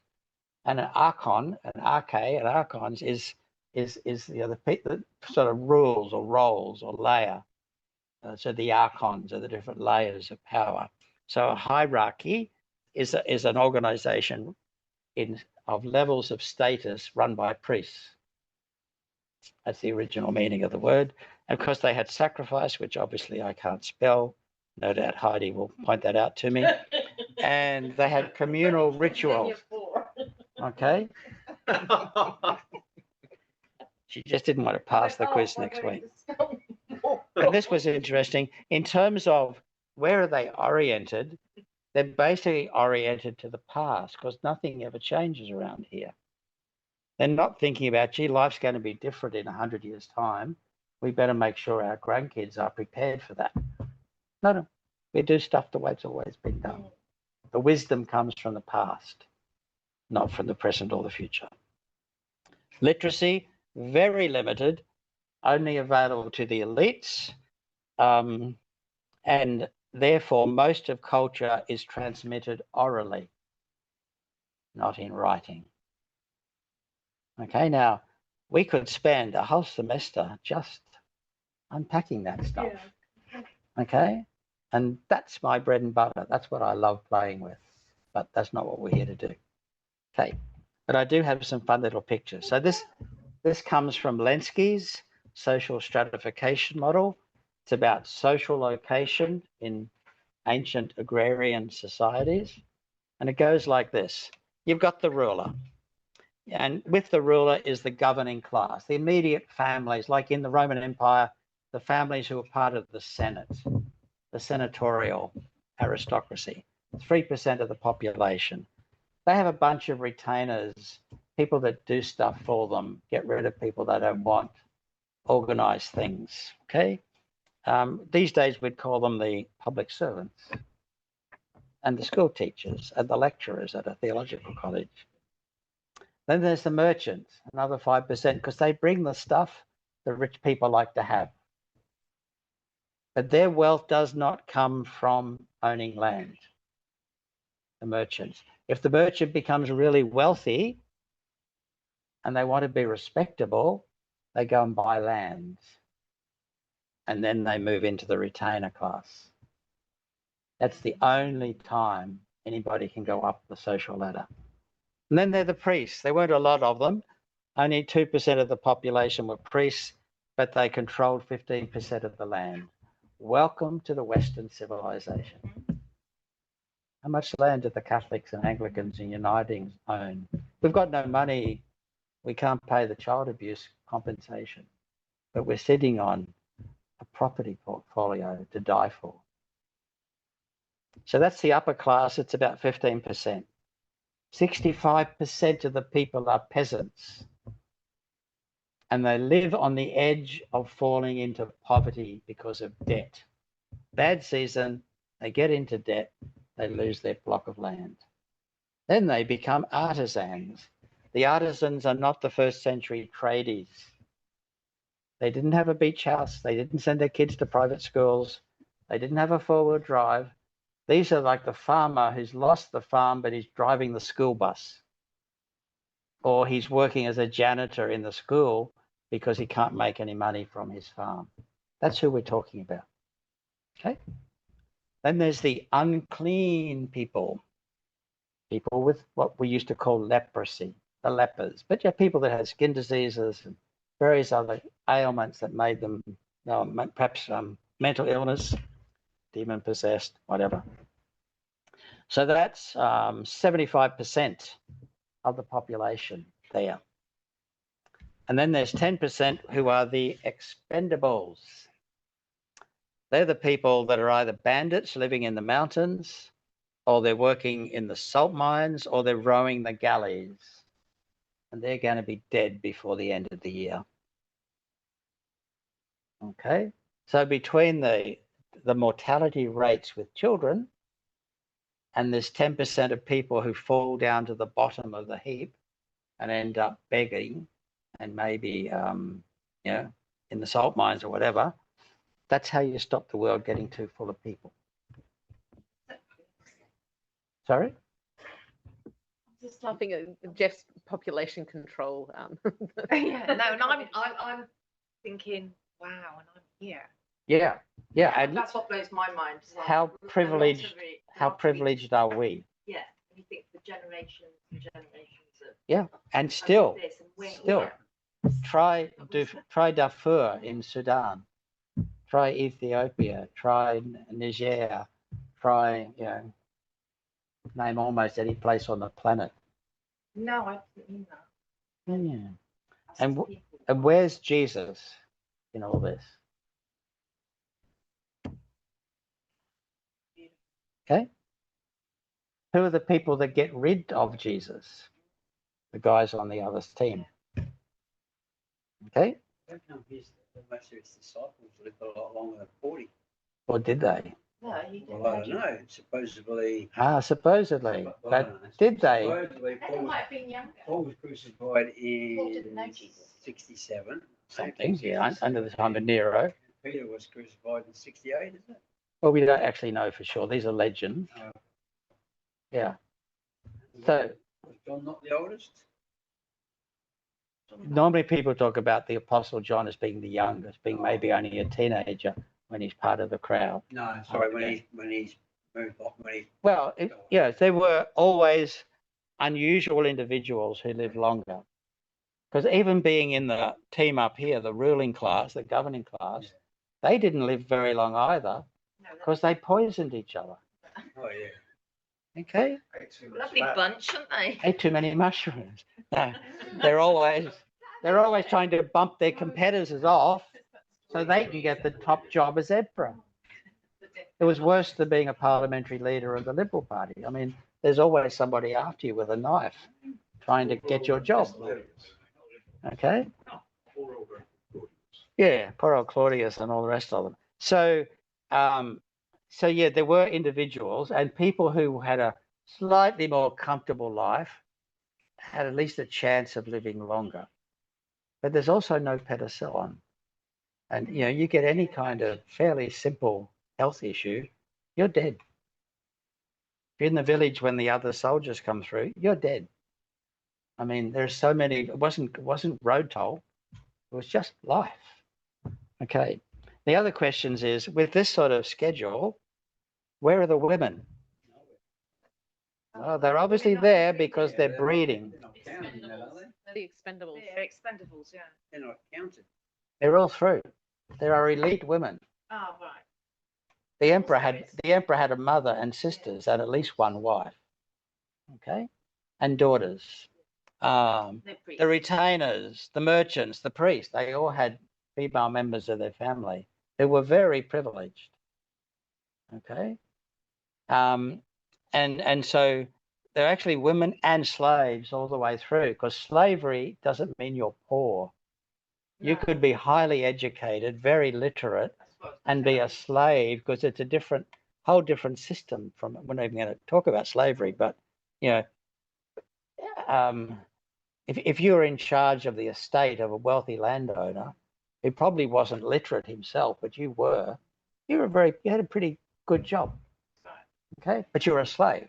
and an archon, an arche, and archons is the sort of rules or roles or layer. So the archons are the different layers of power. So a hierarchy is an organization of levels of status run by priests. That's the original meaning of the word. And of course, they had sacrifice, which obviously I can't spell. No doubt Heidi will point that out to me. And they had communal rituals. Okay. She just didn't want to pass the quiz next week. And this was interesting. In terms of where are they oriented, they're basically oriented to the past because nothing ever changes around here. They're not thinking about, gee, life's going to be different in 100 years' time. We better make sure our grandkids are prepared for that. No. We do stuff the way it's always been done. The wisdom comes from the past, not from the present or the future. Literacy, very limited, only available to the elites. And therefore, most of culture is transmitted orally, not in writing. Okay, now we could spend a whole semester just unpacking that stuff. Yeah. Okay, and that's my bread and butter. That's what I love playing with, but that's not what we're here to do. Okay, but I do have some fun little pictures. So this comes from Lenski's social stratification model. It's about social location in ancient agrarian societies, and it goes like this. You've got the ruler. And with the ruler is the governing class, the immediate families, like in the Roman Empire, the families who were part of the Senate, the senatorial aristocracy, 3% of the population. They have a bunch of retainers, people that do stuff for them, get rid of people they don't want, organize things, okay? These days we'd call them the public servants and the school teachers and the lecturers at a theological college. Then there's the merchants, another 5%, because they bring the stuff that rich people like to have. But their wealth does not come from owning land, the merchants. If the merchant becomes really wealthy and they want to be respectable, they go and buy land. And then they move into the retainer class. That's the only time anybody can go up the social ladder. And then they're the priests. There weren't a lot of them. Only 2% of the population were priests, but they controlled 15% of the land. Welcome to the Western civilization. How much land do the Catholics and Anglicans and Unitings own? We've got no money. We can't pay the child abuse compensation, but we're sitting on a property portfolio to die for. So that's the upper class. It's about 15%. 65% of the people are peasants, and they live on the edge of falling into poverty because of debt. Bad season, they get into debt, they lose their block of land. Then they become artisans. The artisans are not the first century tradies. They didn't have a beach house. They didn't send their kids to private schools. They didn't have a four-wheel drive. These are like the farmer who's lost the farm, but he's driving the school bus. Or he's working as a janitor in the school because he can't make any money from his farm. That's who we're talking about. Okay. Then there's the unclean people. people with what we used to call leprosy, the lepers, but yeah, people that had skin diseases and various other ailments that made them, perhaps mental illness, demon possessed, whatever. So that's 75% of the population there. And then there's 10% who are the expendables. They're the people that are either bandits living in the mountains, or they're working in the salt mines, or they're rowing the galleys. And they're going to be dead before the end of the year. Okay, so between the mortality rates with children and there's 10% of people who fall down to the bottom of the heap and end up begging and maybe, in the salt mines or whatever, that's how you stop the world getting too full of people. Sorry? Just laughing at Jeff's population control. Yeah, no, and I'm thinking, wow, and I'm here. Yeah, yeah. And That's what blows my mind. It's like, how a lot of privileged, it- how privileged are we? Yeah, and you think for generations and generations of Yeah, and of still, this, and we're still. here. Try Darfur in Sudan, try Ethiopia, try Niger, try, name almost any place on the planet. No, I didn't mean that. Yeah. That's And just people. And where's Jesus in all this? Okay. Who are the people that get rid of Jesus? The guys on the other team. Okay. How come most of his disciples lived a lot longer than 40? Or did they? No, you didn't. Well, I don't know. Supposedly. Supposedly. But did they? Supposedly, They might have been younger. Paul was crucified didn't know in Jesus. 67. Something, yeah, under the time of Nero. Peter was crucified in 68, isn't it? Well, we don't actually know for sure. These are legends. Yeah. So Was John not the oldest? normally people talk about the Apostle John as being the youngest, being maybe only a teenager when he's part of the crowd. No, sorry, Okay. when he's moved on, Well, they were always unusual individuals who lived longer. Because even being in the team up here, the ruling class, the governing class, they didn't live very long either No, because they poisoned each other. oh yeah. Okay? lovely bunch, aren't they? Ate too many mushrooms. No, they're always trying to bump their competitors off so they can get the top job as emperor. It was worse than being a parliamentary leader of the Liberal Party. I mean, there's always somebody after you with a knife trying to get your job. Okay? Yeah, poor old Claudius and all the rest of them. So yeah, there were individuals and people who had a slightly more comfortable life had at least a chance of living longer. But there's also no penicillin. And, you get any kind of fairly simple health issue, you're dead. If you're in the village when the other soldiers come through, you're dead. I mean, there's so many, it wasn't road toll, it was just life. Okay. The other questions is, with this sort of schedule, where are the women? Well, they're obviously there because they're breeding. They're not counted, are they? The expendables. They're expendables, yeah. They're not counted. They're all through. There are elite women. Oh, right. The emperor had a mother and sisters and at least one wife. Okay. And daughters. They're The retainers, the merchants, the priests, they all had female members of their family who were very privileged. Okay. And so they're actually women and slaves all the way through, because slavery doesn't mean you're poor. You could be highly educated, very literate, and be a slave, because it's a whole different system from, we're not even going to talk about slavery, but, if you were in charge of the estate of a wealthy landowner who probably wasn't literate himself, but you had a pretty good job. Okay, but you're a slave.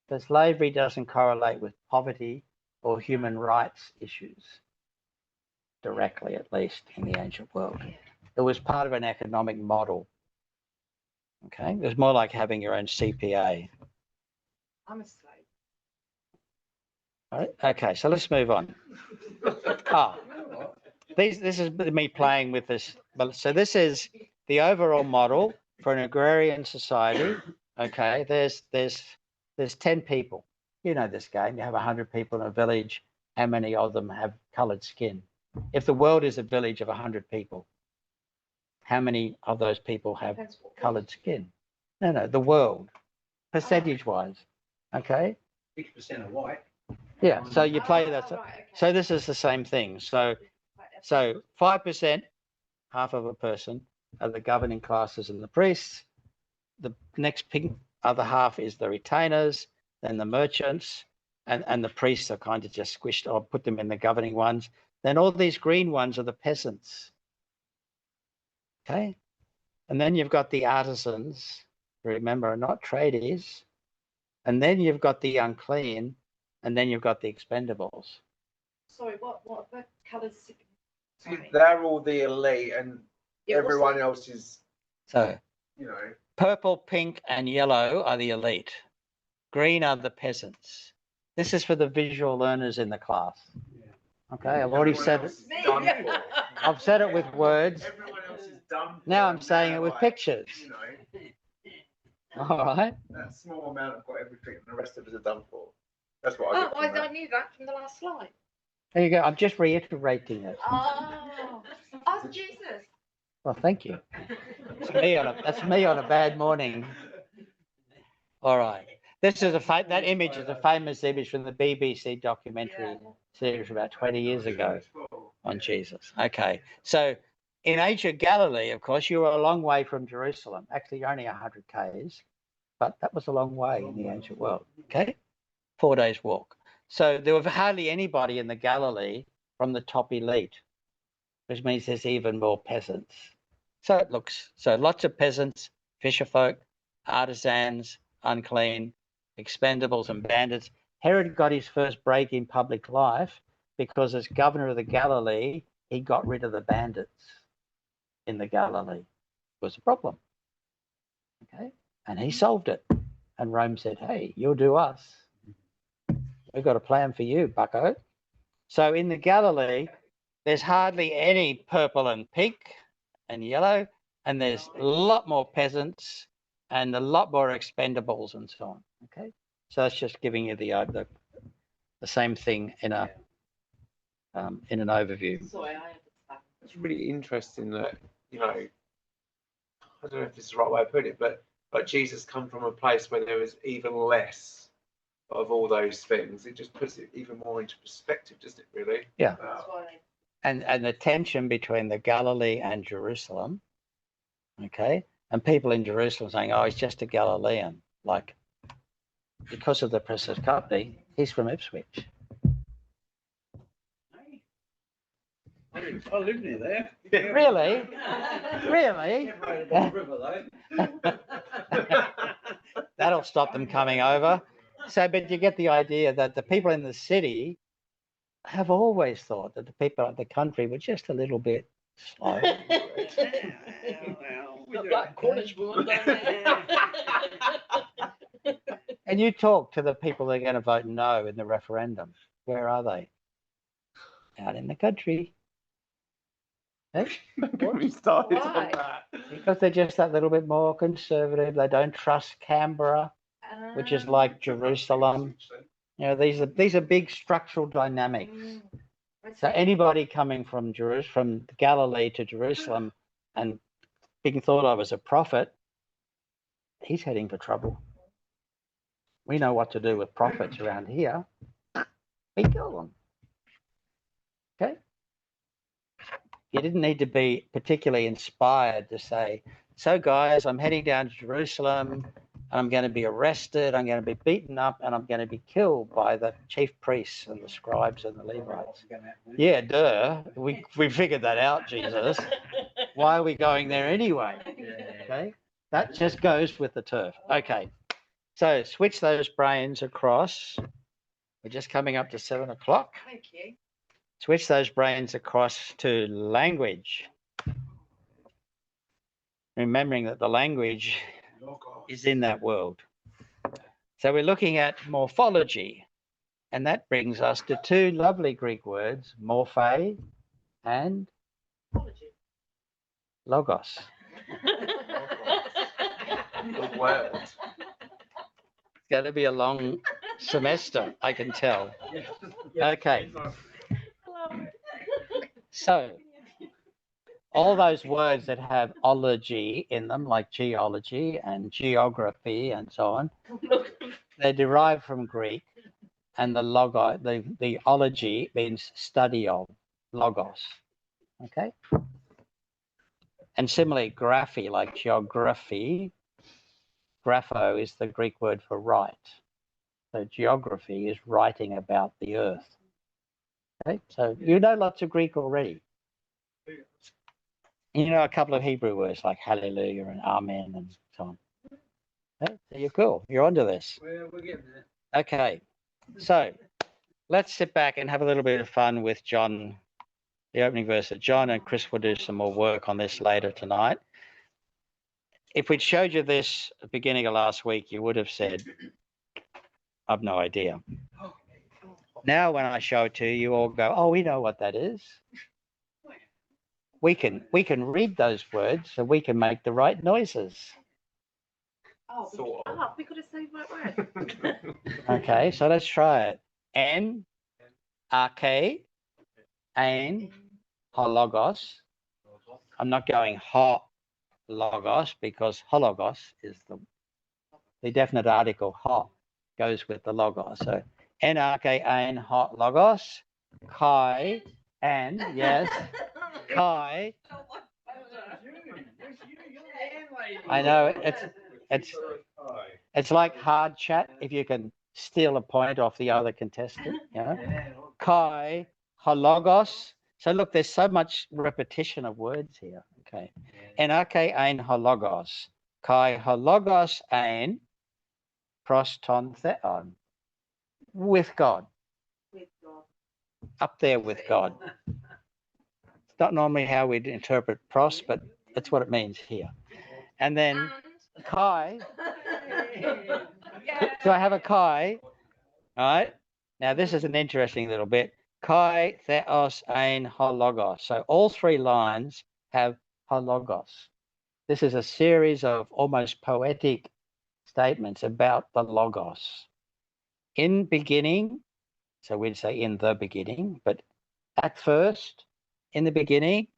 So slavery doesn't correlate with poverty or human rights issues directly, at least in the ancient world. It was part of an economic model. Okay, it was more like having your own CPA. I'm a slave. All right. Okay, so let's move on. Ah, this is me playing with this. So this is the overall model for an agrarian society. Okay, there's 10 people. You know this game. You have 100 people in a village. How many of them have coloured skin? If the world is a village of 100 people, how many of those people have coloured skin? No, the world, percentage-wise. Okay. 6% are white. Yeah. So you play that. Oh, right, okay. So this is the same thing. So 5%, half of a person, are the governing classes and the priests. The next pink other half is the retainers, then the merchants, and the priests are kind of just squished or put them in the governing ones. Then all these green ones are the peasants. Okay. And then you've got the artisans, remember, not tradies. And then you've got the unclean, and then you've got the expendables. Sorry, what the colours? See, they're all the elite, and everyone else is, So you know. purple, pink, and yellow are the elite. Green are the peasants. This is for the visual learners in the class. Okay, I've already said it. Done for. I've said it with words. Everyone else is done for. Now I'm saying it with like, pictures. You know, All right. that small amount have got everything, and the rest of us are done for. That's what I Oh, get from I that. knew that from the last slide. There you go. I'm just reiterating it. Oh, oh, Jesus. Well, thank you. That's me on a bad morning. All right. This is that image is a famous image from the BBC documentary series about 20 years ago on Jesus. Okay. So in ancient Galilee, of course, you were a long way from Jerusalem. Actually, you're only 100 k's, but that was a long way in the ancient world. Okay. 4 days walk. So there was hardly anybody in the Galilee from the top elite, which means there's even more peasants. So lots of peasants, fisher folk, artisans, unclean, expendables, and bandits. Herod got his first break in public life because, as governor of the Galilee, he got rid of the bandits in the Galilee. It was a problem. Okay. And he solved it. And Rome said, hey, you'll do us. We've got a plan for you, bucko. So in the Galilee, there's hardly any purple and pink and yellow, and there's a lot more peasants and a lot more expendables and so on. Okay, so that's just giving you the same thing in a in an overview. Sorry, I understand. It's really interesting that, you know, I don't know if this is the right way to put it, but Jesus come from a place where there was even less of all those things. It just puts it even more into perspective, doesn't it, really? Yeah. That's why And the tension between the Galilee and Jerusalem. Okay, and people in Jerusalem saying, "Oh, he's just a Galilean," like because of the Princess Company, he's from Ipswich. I live near there. Really? Really? That'll stop them coming over. So, but you get the idea that the people in the city have always thought that the people of the country were just a little bit slow. The black Cornish woman down there. And you talk to the people that are going to vote no in the referendum. Where are they? Out in the country. Eh? Get me started Why? on that. Because they're just that little bit more conservative. They don't trust Canberra, which is like Jerusalem. You know, these are big structural dynamics. So anybody coming from Galilee to Jerusalem and being thought of as a prophet, he's heading for trouble. We know what to do with prophets around here. We kill them. Okay? You didn't need to be particularly inspired to say, so guys, I'm heading down to Jerusalem and I'm going to be arrested, I'm going to be beaten up, and I'm going to be killed by the chief priests and the scribes and the Levites. Yeah, duh. We figured that out, Jesus. Why are we going there anyway? Okay. That just goes with the turf. Okay. So switch those brains across. We're just coming up to 7 o'clock. Thank you. Switch those brains across to language. Remembering that the language is in that world. So we're looking at morphology. And that brings us to two lovely Greek words, morphe and logos. The word. It's going to be a long semester, I can tell. Okay. So, all those words that have ology in them, like geology and geography and so on, they're derived from Greek, and the logo, the ology means study of, logos. Okay. And similarly, graphy, like geography, grapho is the Greek word for write. So geography is writing about the earth. Okay, so you know lots of Greek already. You know a couple of Hebrew words like hallelujah and amen and so on. Okay, so you're cool. You're onto this. We're getting there. Okay, so let's sit back and have a little bit of fun with John, the opening verse of John, and Chris will do some more work on this later tonight. If we'd showed you this at the beginning of last week, you would have said, I've no idea. Now, when I show it to you, you all go, oh, we know what that is. We can read those words so we can make the right noises. Sort of. we could have said right word. Okay, so let's try it. N, arche, ain, hologos. I'm not going logos because hologos is the definite article. Ho goes with the logos. So N, arche, ain, logos, chi, and yes, chi. I know it's like hard chat if you can steal a point off the other contestant, you know. Chi, hologos. So look, there's so much repetition of words here. Okay. Enarche ein hologos. Kai hologos ein proston theon. With God. Up there with God. It's not normally how we'd interpret pros, but that's what it means here. And then Kai. Do I have a Kai? All right. Now this is an interesting little bit. Kai, theos, ein, hologos. So all three lines have hologos. This is a series of almost poetic statements about the logos. In beginning, so we'd say in the beginning, but at first, in the beginning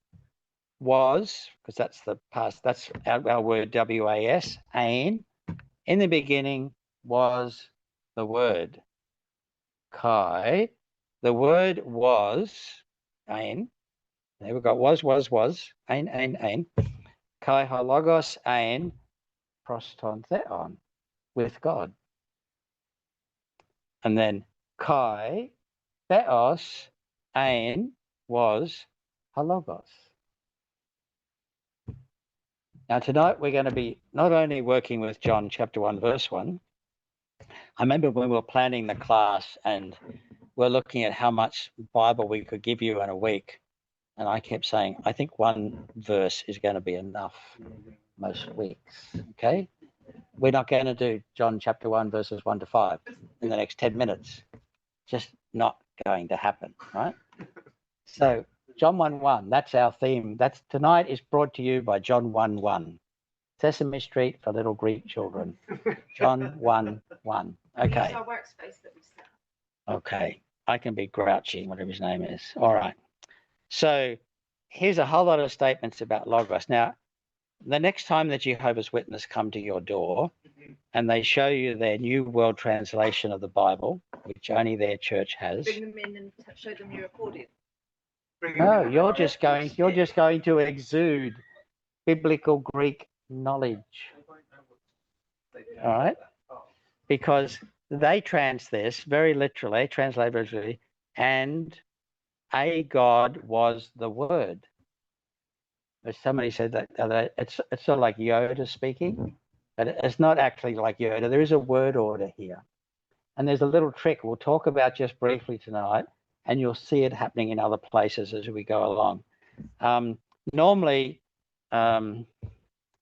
was, because that's the past, that's our word was, ein. In the beginning was the word. Kai, the word was, ein. There we go, was, ein. Kai hologos ein proston theon, with God. And then kai theos ein was hologos. Now tonight we're going to be not only working with John chapter 1 verse 1. I remember when we were planning the class and we're looking at how much Bible we could give you in a week. And I kept saying, I think one verse is going to be enough most weeks. Okay. We're not going to do John chapter 1 verses 1 to 5 in the next 10 minutes. Just not going to happen, right? So John 1:1, that's our theme. That's tonight is brought to you by John 1:1. Sesame Street for little Greek children. John 1:1. Okay. Use our workspace that we set. Okay. I can be grouchy, whatever his name is. All right. So here's a whole lot of statements about logos. Now, the next time the Jehovah's Witness come to your door and they show you their New World Translation of the Bible, which only their church has. Bring them in and show them you recorded. No, you're just going to exude biblical Greek knowledge. All right? Because they translate very literally, and a God was the Word. As somebody said that it's sort of like Yoda speaking, but it's not actually like Yoda. There is a word order here. And there's a little trick we'll talk about just briefly tonight, and you'll see it happening in other places as we go along.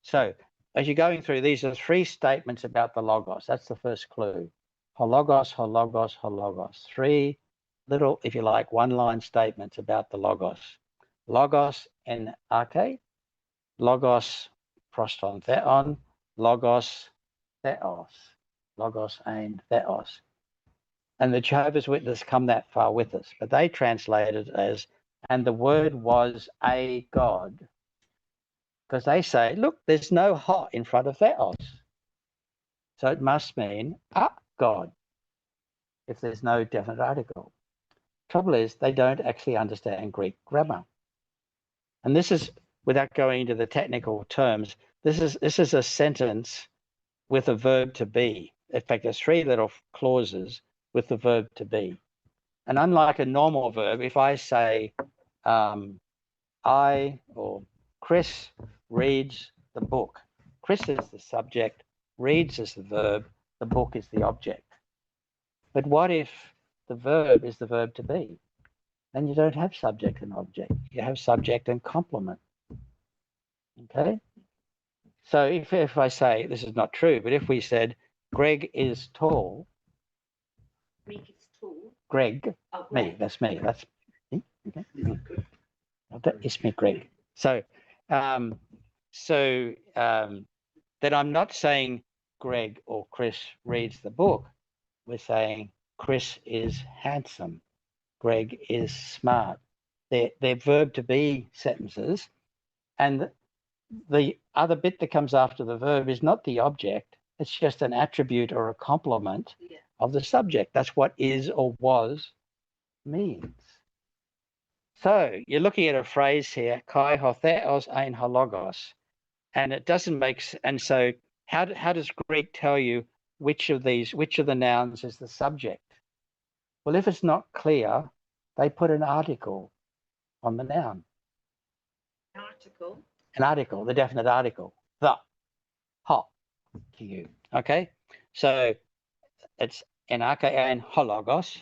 So as you're going through, these are three statements about the Logos. That's the first clue. hologos, hologos, hologos. Three little, if you like, one-line statements about the logos. Logos en arche, logos proston theon, logos theos, logos ein theos. And the Jehovah's Witnesses come that far with us, but they translate it as, and the word was a God. Because they say, look, there's no hot in front of theos. So it must mean a God if there's no definite article. Trouble is, they don't actually understand Greek grammar. And this is, without going into the technical terms, this is a sentence with a verb to be. In fact, there's three little clauses with the verb to be. And unlike a normal verb, if I say I or Chris reads the book, Chris is the subject, reads is the verb, the book is the object. But what if the verb is the verb to be? Then you don't have subject and object. You have subject and complement. Okay? So if I say, this is not true, but if we said, Greg is tall, Greek is tall. Greg, Oh, me, Greg. that's me. That's me. Okay. It's me, Greg. So, then I'm not saying Greg or Chris reads the book. We're saying Chris is handsome. Greg is smart. They're verb to be sentences. And the other bit that comes after the verb is not the object. It's just an attribute or a complement of the subject. That's what is or was means. So you're looking at a phrase here, kai ho theos ein ho logos, and it doesn't make sense. And so how does Greek tell you which of the nouns is the subject? Well, if it's not clear, they put an article on the noun. Article. An article, the definite article, the, hot, to you. Okay, so it's en arche ein hologos,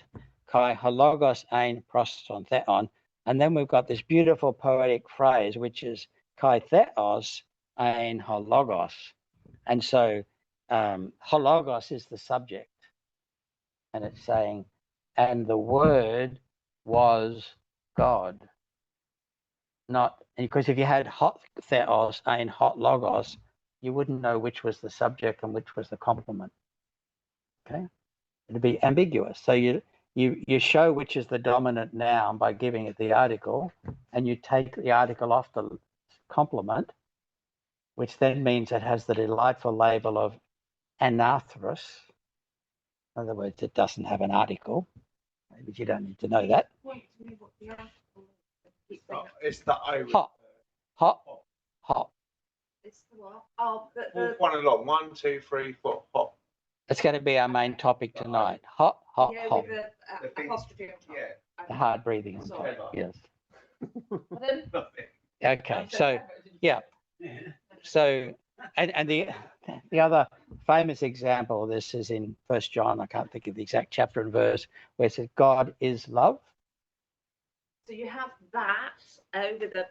kai hologos ein proston theon, and then we've got this beautiful poetic phrase which is kai theos ein hologos, and so hologos is the subject, and it's saying, and the word was God. Not because if you had hot theos and hot logos, you wouldn't know which was the subject and which was the complement. Okay, it'd be ambiguous. So you show which is the dominant noun by giving it the article, and you take the article off the complement, which then means it has the delightful label of anarthrous. In other words, it doesn't have an article. Maybe you don't need to know that. Point to me what the article is. It's the O. Hot, hot, hot. It's the what? Oh, Walk one along. 1, 2, 3, 4. Hot. It's going to be our main topic tonight. Hot, hot, yeah, hot. with The thing- apostrophe on top. Yeah. The hard breathing. Sorry. Yes. Pardon? Okay. So yeah. So and the other famous example of this is in 1 John. I can't think of the exact chapter and verse where it says God is love. So you have that over the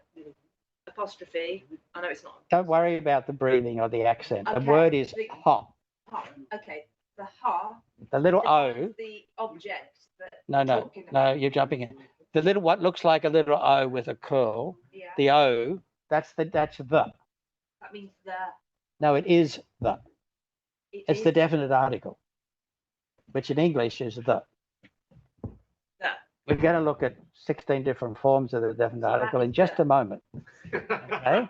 apostrophe. I know it's not. Don't worry about the breathing or the accent. The Okay. word is hot. Ha. Okay. The ha. The little O. defines the object that No, we're no, talking no. about. You're jumping in. The little what looks like a little O with a curl. Yeah. The O. That's the. That means the. No, it is the. It's the is definite article, which in English is the. the. We're going to look at 16 different forms of the definite So that article in is just the- a moment. Okay.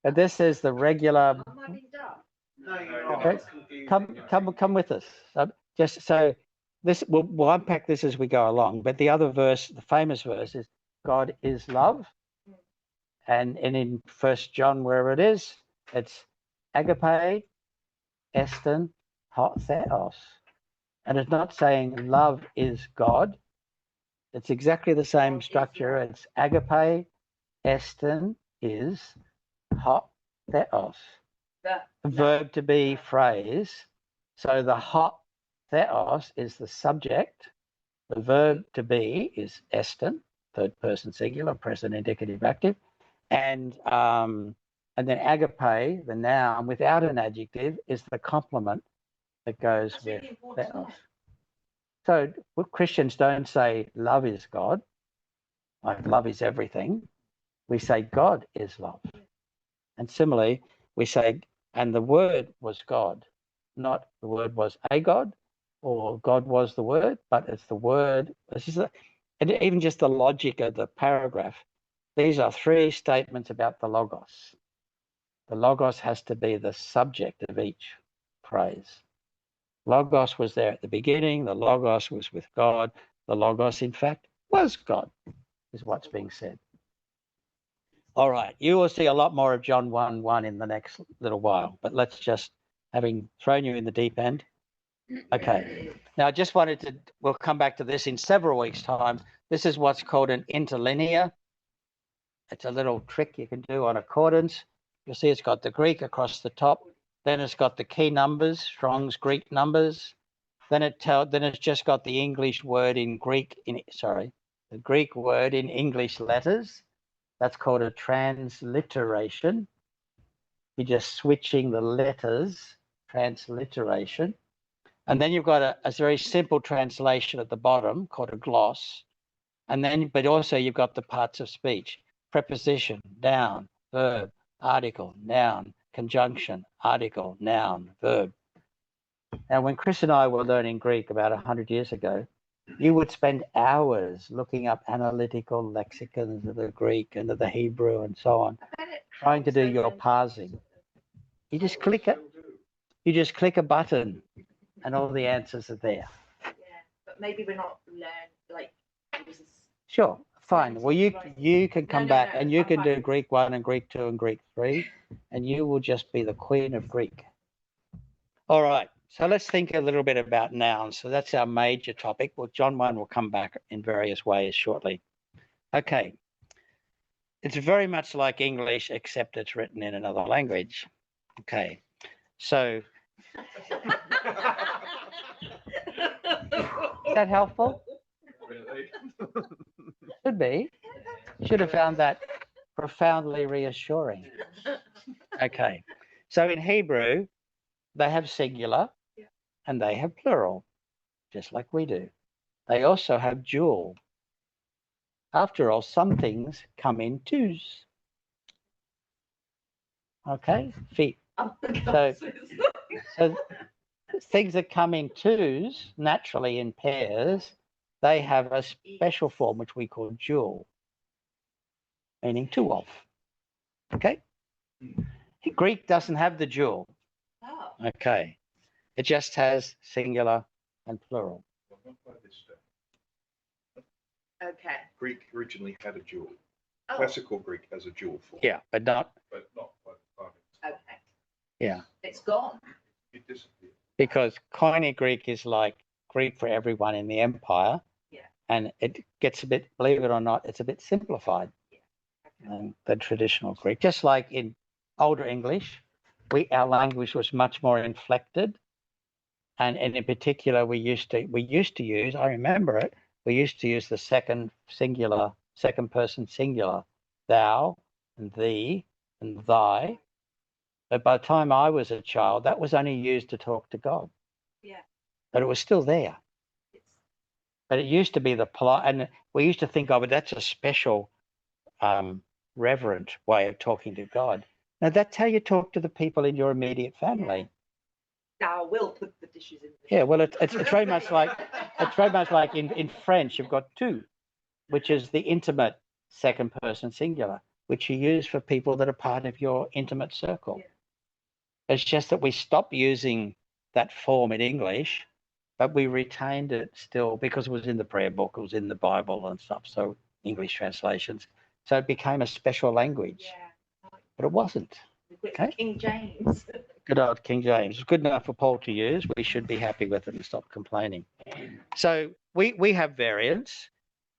But this is the regular. Am I being dumb? No, you're Okay. not. Come with us. Just so this, we'll unpack this as we go along. But the other verse, the famous verse, is God is love, and in 1 John, wherever it is, it's agape, estin, hot theos, and it's not saying love is God. It's exactly the same God is structure. love. It's agape, estin is hot theos. The. Verb to be phrase. So the hot theos is the subject. The verb to be is estin, third person singular, present indicative active, and then agape, the noun without an adjective, is the complement that goes That's with really important, isn't theos. it? So Christians don't say love is God, like love is everything. We say God is love. And similarly, we say, and the word was God, not the word was a God or God was the word, but it's the word. This is and even just the logic of the paragraph. These are three statements about the Logos. The Logos has to be the subject of each phrase. Logos was there at the beginning. The Logos was with God. The Logos, in fact, was God, is what's being said. All right, you will see a lot more of John 1:1 in the next little while, but let's just, having thrown you in the deep end. Okay, now I just wanted to, we'll come back to this in several weeks' time. This is what's called an interlinear. It's a little trick you can do on accordance. You'll see it's got the Greek across the top. Then it's got the key numbers, Strong's Greek numbers. Then it's just got the English word in Greek, the Greek word in English letters. That's called a transliteration. You're just switching the letters, transliteration. And then you've got a very simple translation at the bottom called a gloss. And then, but also you've got the parts of speech, preposition, noun, verb, article, noun, conjunction, article, noun, verb. Now, when Chris and I were learning Greek about 100 years ago, you would spend hours looking up analytical lexicons of the Greek and of the Hebrew and so on, trying to do your parsing. You just click it. You just click a button and all the answers are there. Yeah, but maybe we're not like. Sure, fine. Well, you can come back and you I'm can do fine. Greek 1 and Greek 2 and Greek 3, and you will just be the queen of Greek. All right, so let's think a little bit about nouns. So that's our major topic. Well, John 1 will come back in various ways shortly. Okay, it's very much like English, except it's written in another language. Okay, so is that helpful? Should be. Should have found that profoundly reassuring. Okay, so in Hebrew, they have singular and they have plural, just like we do. They also have dual. After all, some things come in twos. Okay, feet. So things that come in twos, naturally in pairs, they have a special form which we call dual, meaning two of. Okay? Greek doesn't have the dual. Oh. Okay. It just has singular and plural. Okay. Greek originally had a dual. Oh. Classical Greek has a dual form. Yeah, but not. But not by the time Okay. Yeah. It's gone. it disappeared. Because Koine Greek is like Greek for everyone in the empire. Yeah. And it gets a bit, believe it or not, it's a bit simplified Okay. than traditional Greek. Just like in older English, our language was much more inflected. And in particular, we used to use, I remember it, we used to use the second person singular, thou and thee and thy. But by the time I was a child, that was only used to talk to God. Yeah. But it was still there. But it used to be the polite, and we used to think of it, that's a special, reverent way of talking to God. Now, that's how you talk to the people in your immediate family. Now we'll put the dishes in. Yeah, well, it's very much like in French, you've got tu, which is the intimate second person singular, which you use for people that are part of your intimate circle. Yeah. It's just that we stopped using that form in English, but we retained it still because it was in the prayer book, it was in the Bible and stuff. So English translations. So it became a special language, but it wasn't. Okay. King James. Good old King James. It's good enough for Paul to use. We should be happy with it and stop complaining. So we have variants.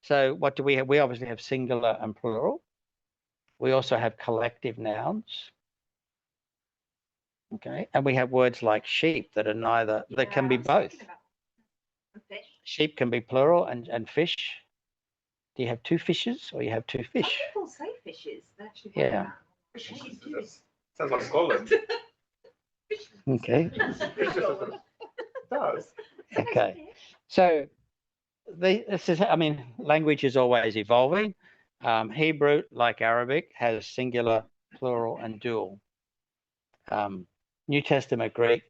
So what do we have? We obviously have singular and plural. We also have collective nouns. Okay. And we have words like sheep that are neither, that can be both. Fish. Sheep can be plural and fish. Do you have two fishes or you have two fish? Some people say fishes. They actually Yeah. Sounds like Scotland. Okay. does. Okay. So this is, I mean, language is always evolving. Hebrew, like Arabic, has singular, plural, and dual. New Testament Greek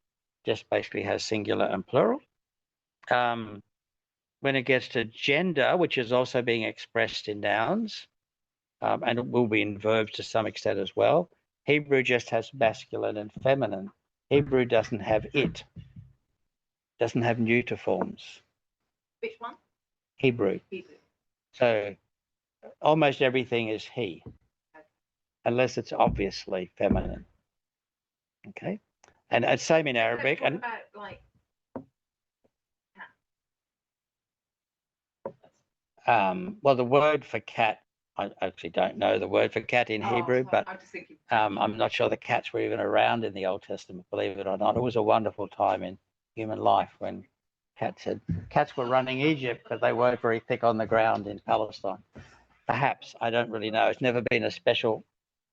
just basically has singular and plural. When it gets to gender, which is also being expressed in nouns, and it will be in verbs to some extent as well, Hebrew just has masculine and feminine. Hebrew doesn't have it, doesn't have neuter forms. Which one? Hebrew. Hebrew. So almost everything is he, unless it's obviously feminine. Okay. And same in Arabic. What And about like well, the word for cat, I actually don't know the word for cat in Hebrew, but I'm just thinking. I'm not sure the cats were even around in the Old Testament, believe it or not. It was a wonderful time in human life when cats were running Egypt, but they weren't very thick on the ground in Palestine. Perhaps, I don't really know. It's never been a special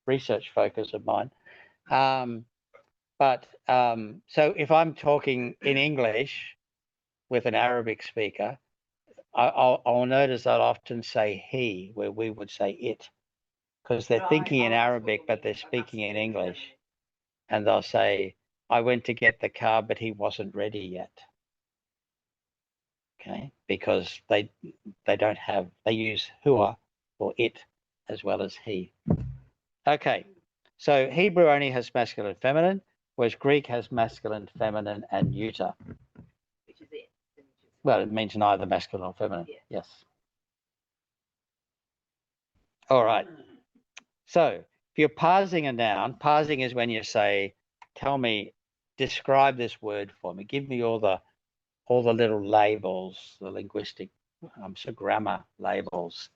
research focus of mine. So if I'm talking in English with an Arabic speaker, I'll notice I'll often say he where we would say it, because they're thinking in Arabic, but they're speaking in English. And they'll say, I went to get the car, but he wasn't ready yet. Okay, because they use hua or it as well as he. Okay, so Hebrew only has masculine and feminine, whereas Greek has masculine, feminine, and neuter. Which is it. Well, it means neither masculine or feminine. Yeah. Yes. All right. So if you're parsing a noun, parsing is when you say, tell me, describe this word for me. Give me all the little labels, the linguistic, so grammar labels.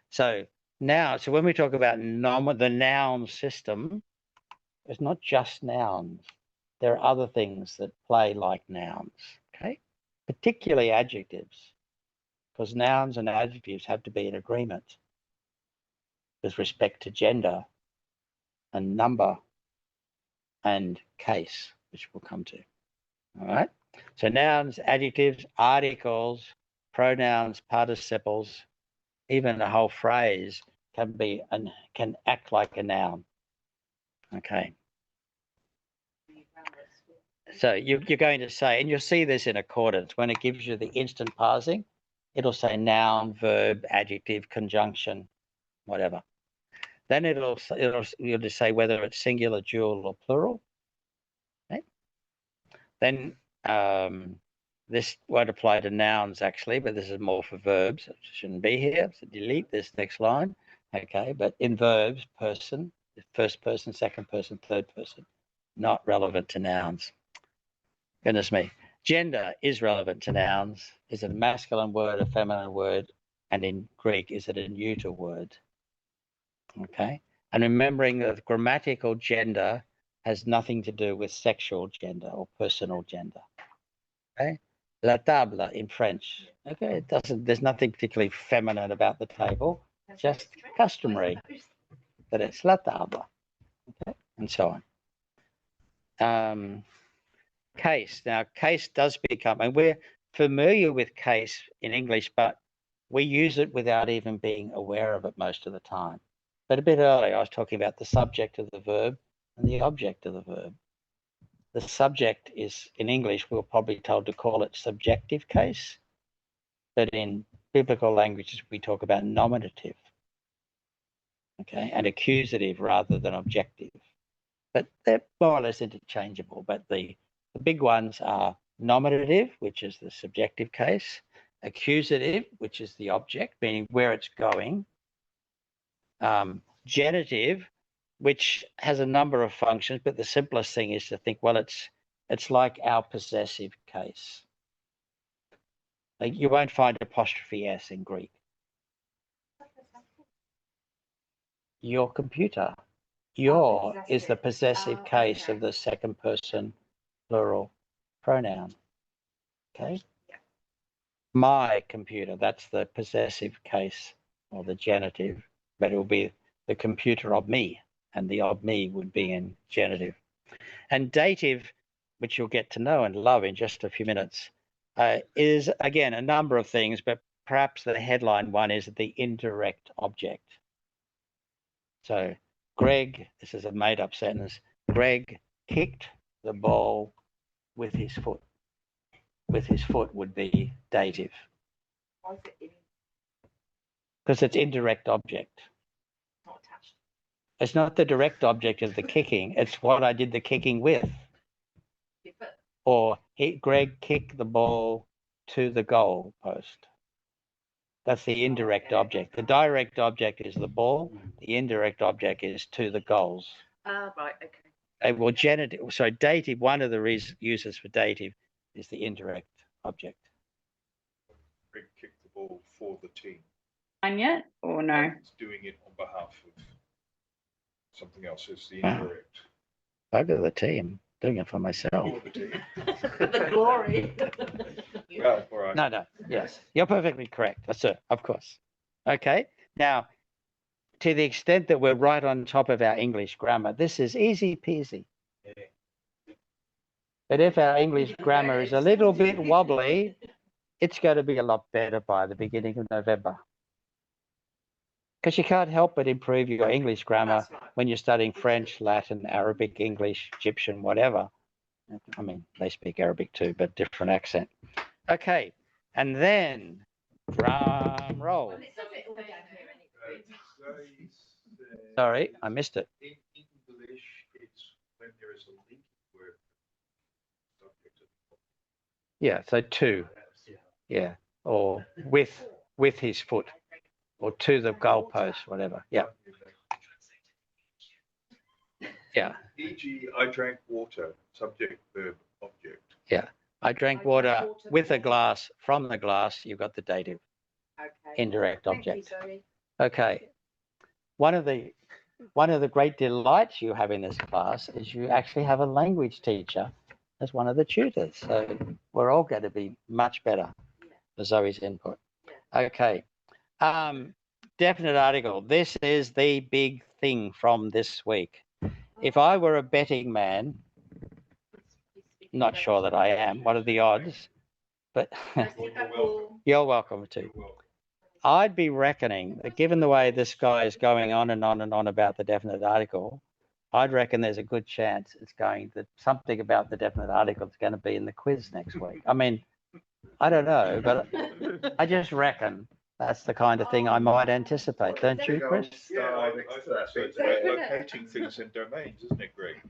So now, so when we talk about the noun system, it's not just nouns. There are other things that play like nouns, okay? Particularly adjectives, because nouns and adjectives have to be in agreement with respect to gender and number and case, which we'll come to. All right. So nouns, adjectives, articles, pronouns, participles, even a whole phrase can act like a noun. Okay. So you're going to say, and you'll see this in accordance when it gives you the instant parsing, it'll say noun, verb, adjective, conjunction, whatever. Then you'll just say whether it's singular, dual, or plural. Okay. Then this won't apply to nouns actually, but this is more for verbs. It shouldn't be here. So delete this next line. Okay, but in verbs, person, first person, second person, third person, not relevant to nouns. Goodness me. Gender is relevant to nouns. Is it a masculine word, a feminine word? And in Greek, is it a neuter word? Okay. And remembering that grammatical gender has nothing to do with sexual gender or personal gender. Okay. La table in French. Okay. It doesn't, there's nothing particularly feminine about the table, just customary that it's la table. Okay. And so on. Case. Now, case does become, and we're familiar with case in English, but we use it without even being aware of it most of the time. But a bit earlier, I was talking about the subject of the verb and the object of the verb. The subject is, in English, we're probably told to call it subjective case, but in biblical languages, we talk about nominative, okay, and accusative rather than objective. But they're more or less interchangeable, but the big ones are nominative, which is the subjective case, accusative, which is the object, meaning where it's going, genitive, which has a number of functions, but the simplest thing is to think, well, it's like our possessive case. Like you won't find apostrophe S in Greek. Your computer. Your is the possessive case of the second person plural pronoun. Okay. My computer, that's the possessive case or the genitive, but it will be the computer of me, and the of me would be in genitive. And dative which you'll get to know and love in just a few minutes, is again a number of things, but perhaps the headline one is the indirect object. So Greg, this is a made up sentence, Greg kicked the ball with his foot. With his foot would be dative. Why is it in, Because it's indirect object. not attached? It's not the direct object of the kicking, it's what I did the kicking with. Yeah, but Or Greg kicked the ball to the goal post. That's the indirect object. The direct object is the ball. The indirect object is to the goals. right, okay. Well, genitive. So dative. One of the uses for dative is the indirect object. Greg kicked the ball for the team. And yet, or no? It's doing it on behalf of something else. It's the indirect. Over the team, doing it for myself. For the team. The glory. Well, all right. No. Yes, you're perfectly correct, sir. Of course. Okay. Now, to the extent that we're right on top of our English grammar, this is easy peasy. But if our English grammar is a little bit wobbly, it's going to be a lot better by the beginning of November. Because you can't help but improve your English grammar That's right. when you're studying French, Latin, Arabic, English, Egyptian, whatever. I mean, they speak Arabic too, but different accent. Okay, and then drum roll. Well, it says it all down here anyway. Sorry, I missed it. In English, it's when there is a linking word. Subject of Yeah, so to, yeah, or with his foot, or to the goalpost, whatever. Yeah, yeah. E.g., I drank water. Subject, verb, object. I drank water with a glass from the glass. You've got the dative, Okay. indirect Thank you, object. Zoe. Okay. One of the great delights you have in this class is you actually have a language teacher as one of the tutors. So we're all going to be much better for Zoe's input. Okay. Definite article. This is the big thing from this week. If I were a betting man, not sure that I am, what are the odds? But you're welcome to. I'd be reckoning that given the way this guy is going on and on and on about the definite article, I'd reckon there's a good chance it's going that something about the definite article is going to be in the quiz next week. I mean, I don't know, but I just reckon that's the kind of thing I might anticipate, don't you, Chris? Yeah, so it's about locating things in domains, isn't it, Greg?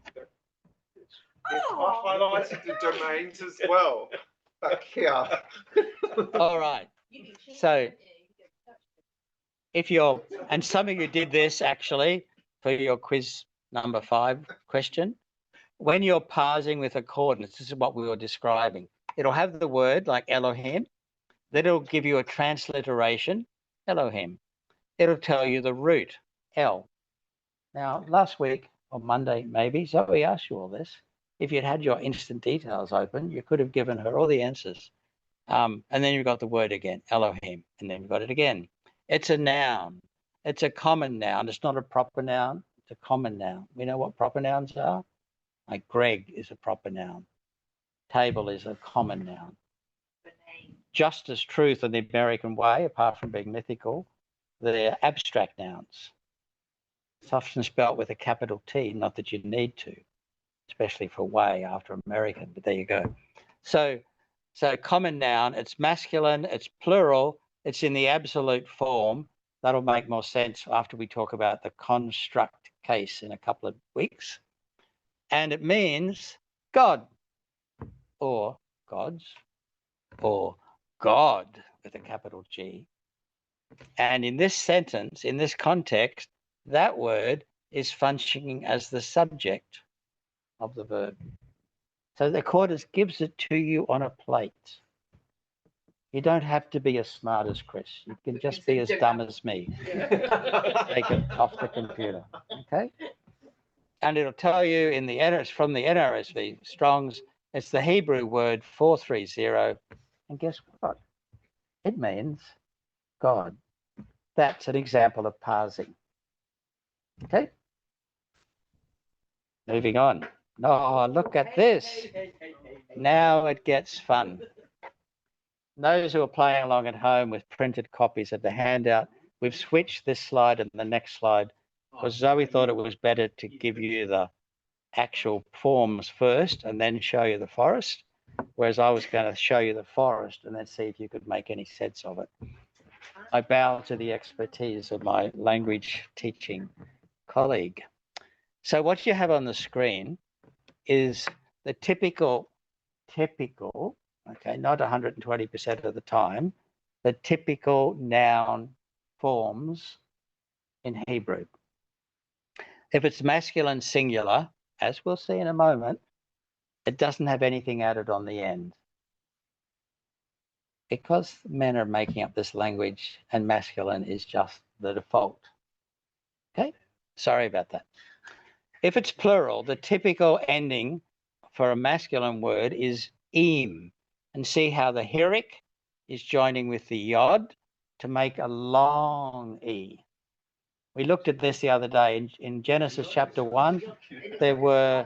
I highlighted the domains as well. Back here. All right. So if you're, and some of you did this actually for your quiz number 5 question, when you're parsing with a coordinates, this is what we were describing. It'll have the word like Elohim, then it'll give you a transliteration, Elohim. It'll tell you the root, El. Now, last week, or Monday maybe, Zoe asked you all this. If you'd had your instant details open, you could have given her all the answers. And then you've got the word again, Elohim, and then you've got it again. It's a noun. It's a common noun. It's not a proper noun. It's a common noun. We know what proper nouns are. Like Greg is a proper noun. Table is a common noun. Justice, truth, and the American way, apart from being mythical, they're abstract nouns. It's often spelt with a capital T, not that you need to, especially for way after American, but there you go. So common noun, it's masculine, it's plural, it's in the absolute form. That'll make more sense after we talk about the construct case in a couple of weeks. And it means God, or gods, or God with a capital G. And in this sentence, in this context, that word is functioning as the subject of the verb. So the Quartus gives it to you on a plate. You don't have to be as smart as Chris. You can just be as dumb as me. Take it off the computer, okay? And it'll tell you in the it's from the NRSV Strong's. It's the Hebrew word 430, and guess what? It means God. That's an example of parsing. Okay. Moving on. Oh, look at this. Now it gets fun. Those who are playing along at home with printed copies of the handout, we've switched this slide and the next slide because Zoe thought it was better to give you the actual forms first and then show you the forest, whereas I was going to show you the forest and then see if you could make any sense of it. I bow to the expertise of my language teaching colleague. So what you have on the screen is the typical, okay, not 120% of the time, the typical noun forms in Hebrew. If it's masculine singular, as we'll see in a moment, it doesn't have anything added on the end. Because men are making up this language and masculine is just the default. Okay, sorry about that. If it's plural, the typical ending for a masculine word is im. And see how the hirik is joining with the yod to make a long e. We looked at this the other day in Genesis chapter 1. There were,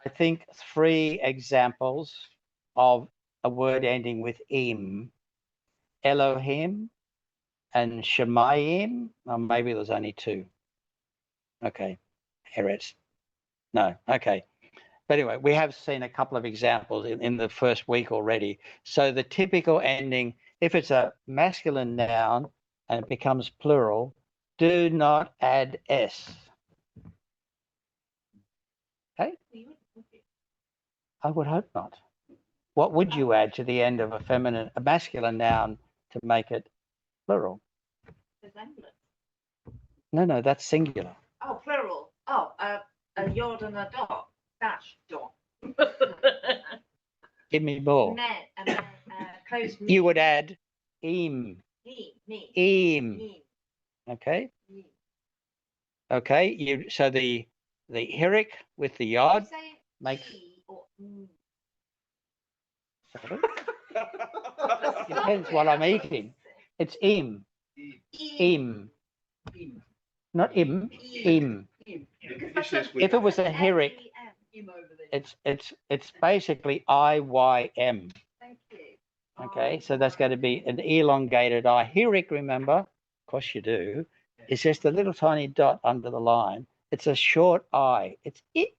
I think, 3 examples of a word ending with im. Elohim and Shemayim. Or maybe there's only 2. Okay. Eretz. No. Okay. But anyway, we have seen a couple of examples in the first week already. So the typical ending, if it's a masculine noun and it becomes plural, do not add S. Okay? I would hope not. What would you add to the end of a masculine noun to make it plural? No, that's singular. Oh, plural. Oh, a yod and a dot. Dash dot. Give me more. Close You would add im. Im. Okay. Okay. So the hirik with the yod makes. Depends what I'm eating. It's im. Im. Not im. Im. If it was a hirik, it's basically IYM. Okay, so that's going to be an elongated I. Hirik, remember, of course you do, it's just a little tiny dot under the line. It's a short I. It's it.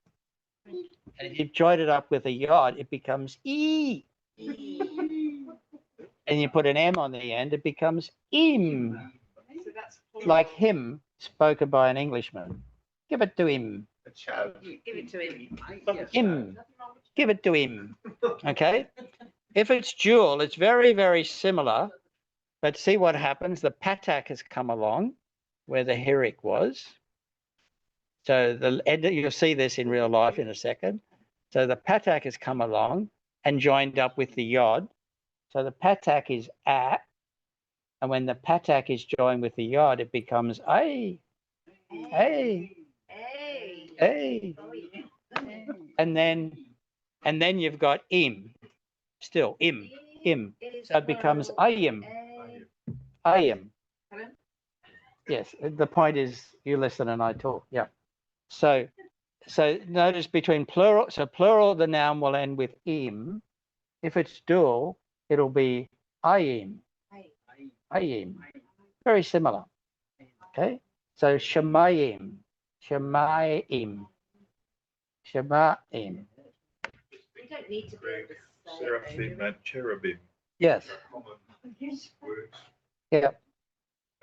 And if you join it up with a yod, it becomes E. And you put an M on the end, it becomes im. Like him, spoken by an Englishman. Give it to him. Give it to him. Him. Give it to him. Okay. If it's dual, it's very, very similar. But see what happens. The patak has come along where the hirik was. So you'll see this in real life in a second. So the patak has come along and joined up with the yod. So the patak is at. And when the patak is joined with the yod, it becomes a. And then you've got im. Still im. So it becomes ayim. Yes, the point is you listen and I talk. Yeah. So notice between plural, so plural, the noun will end with im. If it's dual, it'll be ayim. Very similar. Okay. So shemayim. We don't need to be Seraphim and cherubim. Yes. Words. Yeah.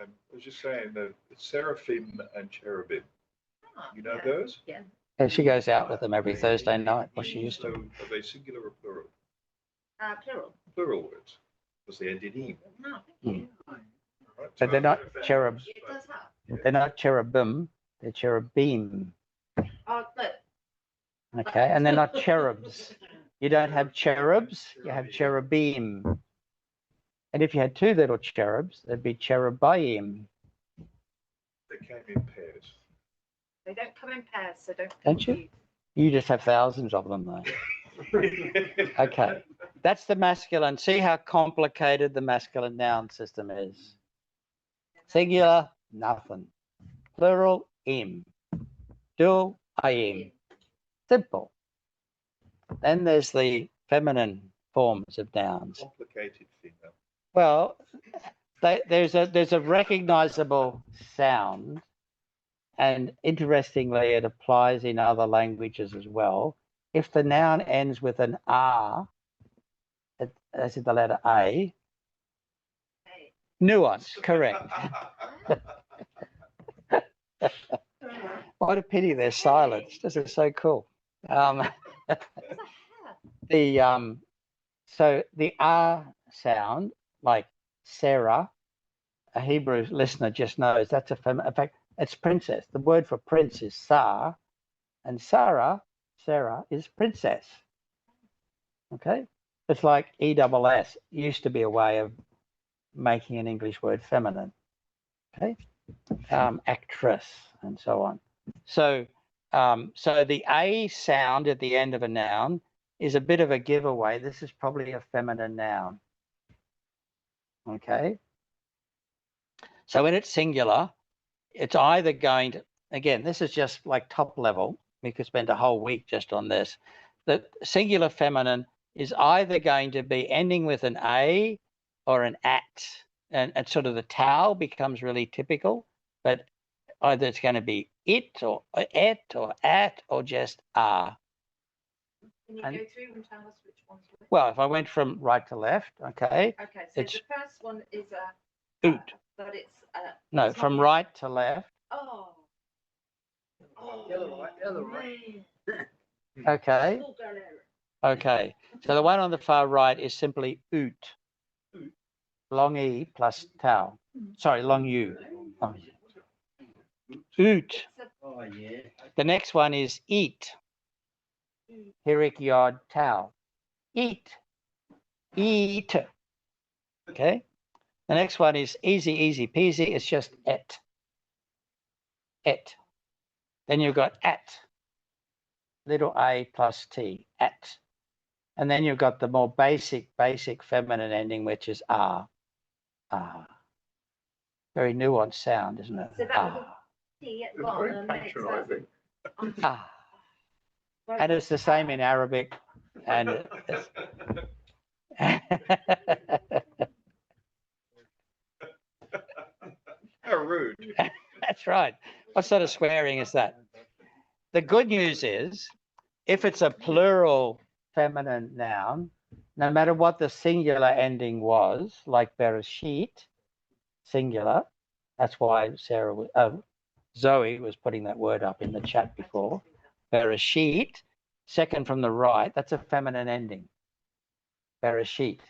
I was just saying that seraphim and cherubim. You know those? Yeah. And she goes out with them every Thursday night. Well, she used So to. are they singular or plural? Plural. Plural words. Because they end in im. No, Mm. Right? But they're not cherub. it does have. They're not cherubim. They're cherubim. Oh, look. Okay, and they're not cherubs. You don't have cherubs. You have cherubim. And if you had 2 little cherubs, they'd be cherubim. They came in pairs. They don't come in pairs, so don't. Don't you? confuse. You just have thousands of them, though. Okay, that's the masculine. See how complicated the masculine noun system is. Singular, nothing. Plural, im. Dual, im. Simple. Then there's the feminine forms of nouns. Complicated female. Well, there's a recognizable sound, and interestingly, it applies in other languages as well. If the noun ends with an R, as in the letter A, nuance, correct. What a pity there's silence. This is so cool. So the R sound, like Sarah, a Hebrew listener just knows that's a feminine. In fact, it's princess. The word for prince is Sar, and Sarah is princess. Okay, it's like ESS used to be a way of making an English word feminine. Okay, actress and so on. So, so the A sound at the end of a noun is a bit of a giveaway. This is probably a feminine noun. Okay. So when it's singular, it's either going to, again, this is just like top level. We could spend a whole week just on this. The singular feminine is either going to be ending with an A or an at. And sort of the tau becomes really typical, but either it's going to be it or et or at or just are. Can you And- go through and tell us which one's which? Well, if I went from right to left, okay, Okay, so it's- the first one is a, oot. but it's No, it's from not- right to left. Oh. Oh, The other way, the other way. man. Okay, Full blown error. okay. So the one on the far right is simply oot. Long E plus tau. Sorry, long U. Oh, oot. It's a Oh, yeah. The next one is eat. Hirik yod tau. Eat. Eat. Okay. The next one is easy, easy peasy. It's just et. Et. Then you've got at. Little a plus t. At. And then you've got the more basic feminine ending, which is ah. Ah. Very nuanced sound, isn't it? So that Ah. little T at the It's very bottom makes that. patronising. Ah. And it's the same in Arabic. And it's... How rude. That's right. What sort of swearing is that? The good news is, if it's a plural feminine noun, no matter what the singular ending was, like Bereshit, singular, that's why Zoe was putting that word up in the chat before. Bereshit, second from the right, that's a feminine ending. Bereshit.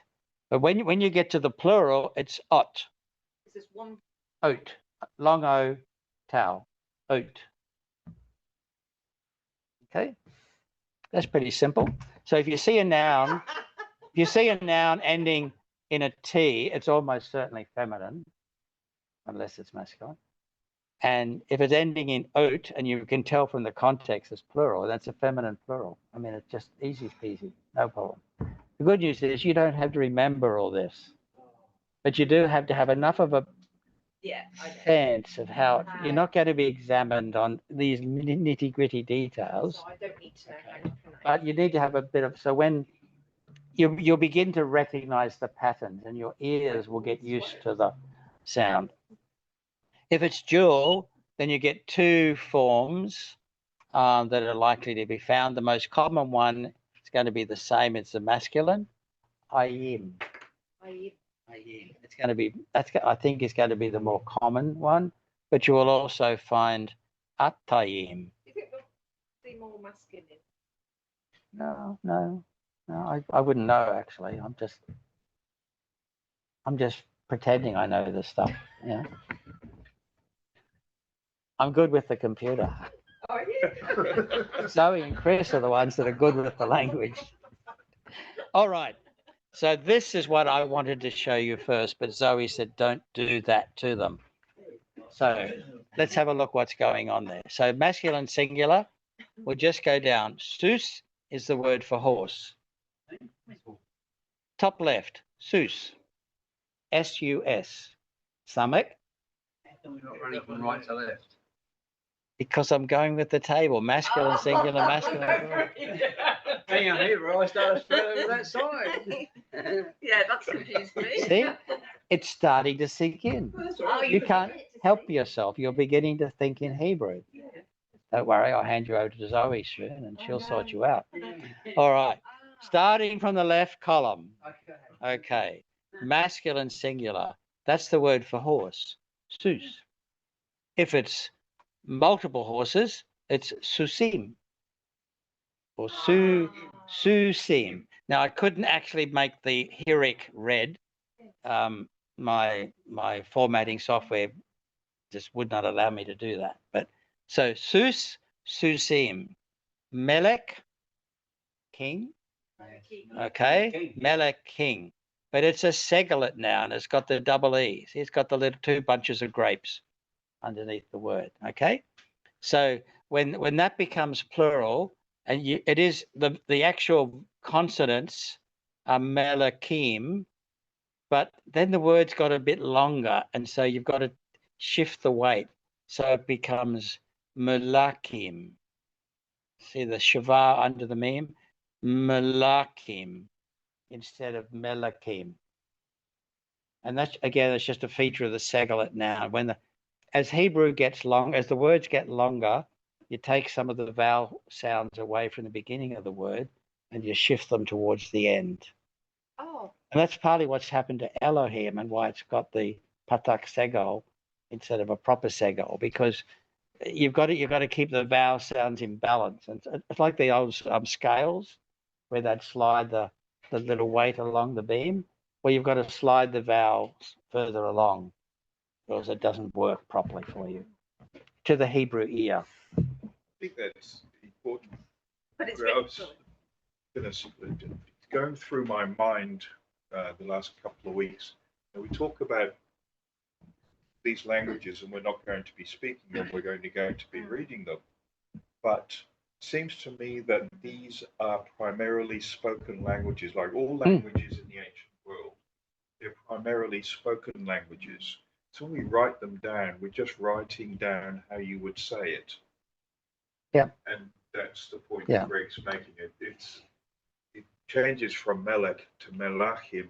But when you get to the plural, it's ot, This is one. oat, long O, tau, oat. Okay, that's pretty simple. So if you see a noun, ending in a T, it's almost certainly feminine, unless it's masculine. And if it's ending in oat, and you can tell from the context it's plural, that's a feminine plural. I mean, it's just easy peasy, no problem. The good news is you don't have to remember all this, but you do have to have enough of a Yeah. I know. sense of how you're not going to be examined on these nitty gritty details. So I don't need to know how to pronounce. But you need to have a bit of, so when you'll begin to recognize the patterns and your ears will get used to the sound. If it's dual, then you get two forms that are likely to be found. The most common one is going to be the same as the masculine, ayim. It's going to be, I think is going to be the more common one, but you will also find atayim. You think they'll be more masculine? No, I wouldn't know actually. I'm just pretending I know this stuff. Yeah. I'm good with the computer. Are you? Zoe and Chris are the ones that are good with the language. All right. So this is what I wanted to show you first, but Zoe said, don't do that to them. So let's have a look what's going on there. So masculine singular, we'll just go down. Sus is the word for horse. Top left, sus. S-U-S. Stomach. Not running from right to left. Because I'm going with the table, masculine, singular, masculine. plural. Hang on here, I started straight over that side. Yeah, that's confused me. See, it's starting to sink in. You can't help yourself. You're beginning to think in Hebrew. Don't worry, I'll hand you over to Zoe soon and she'll sort you out. All right, starting from the left column. Okay, masculine singular. That's the word for horse, sus. If it's multiple horses, it's susim or susim. Now, I couldn't actually make the Hirik red. My formatting software just would not allow me to do that. But so susim, melek, king. Okay, melek, king. But it's a segulate noun. It's got the double E's. It's got the little two bunches of grapes underneath the word. Okay, so when that becomes plural, and it is the actual consonants are melakim, but then the word's got a bit longer, and so you've got to shift the weight, so it becomes melakim. See the shavar under the meme, melakim instead of melakim. And that's again, it's just a feature of the segulate noun. As Hebrew gets long, as the words get longer, you take some of the vowel sounds away from the beginning of the word and you shift them towards the end. Oh. And that's partly what's happened to Elohim and why it's got the patak segol instead of a proper segol, because you've got to keep the vowel sounds in balance. And it's like the old scales where they'd slide the little weight along the beam. Well, you've got to slide the vowels further along, because it doesn't work properly for you to the Hebrew ear. I think that's important. But it's I written. was going through my mind the last couple of weeks, and we talk about these languages, and we're not going to be speaking them, we're going to be reading them. But it seems to me that these are primarily spoken languages, like all languages in the ancient world. They're primarily spoken languages. So when we write them down, we're just writing down how you would say it. Yeah. And that's the point Yeah. that Greg's making. It changes from Melech to Melachim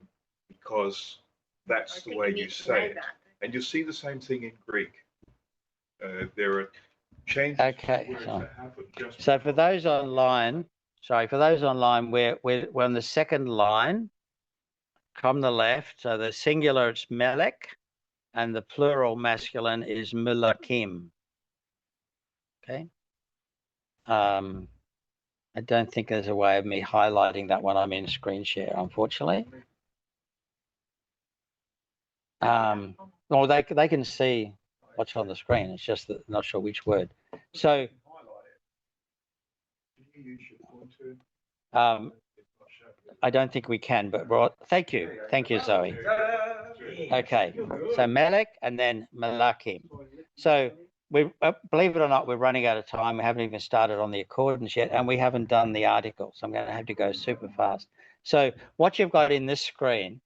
because that's the way you say it. And you'll see the same thing in Greek. There are changes. Okay. So for those online, we're on the second line from the left. So the singular, it's melek, and the plural masculine is mulakim. Okay. I don't think there's a way of me highlighting that when I'm in screen share, unfortunately. Well, they can see what's on the screen. It's just that I'm not sure which word. So, I don't think we can, but thank you, Zoe. Okay, so Melek and then Malakim. So believe it or not, we're running out of time. We haven't even started on the accordance yet, and we haven't done the article. So I'm going to have to go super fast. So what you've got in this screen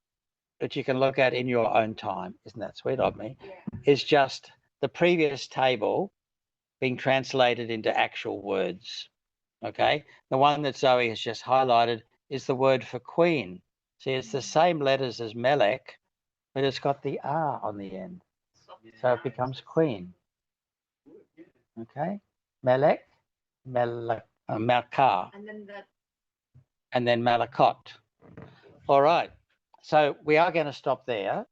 that you can look at in your own time, isn't that sweet of me, is just the previous table being translated into actual words. Okay, the one that Zoe has just highlighted is the word for queen. See, it's the same letters as Melek, but it's got the R on the end. So it becomes queen. Okay, Melek, Melkar, and then Malakot. All right, so we are going to stop there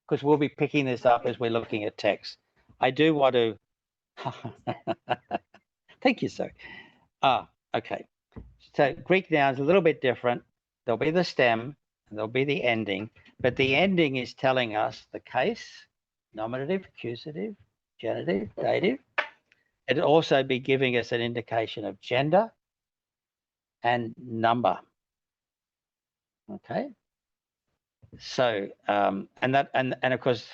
because we'll be picking this up as we're looking at text. I do want to, thank you, sir. Okay, so Greek nouns a little bit different. There'll be the stem and there'll be the ending, but the ending is telling us the case, nominative, accusative, genitive, dative. It'll also be giving us an indication of gender and number. Okay. So, and of course,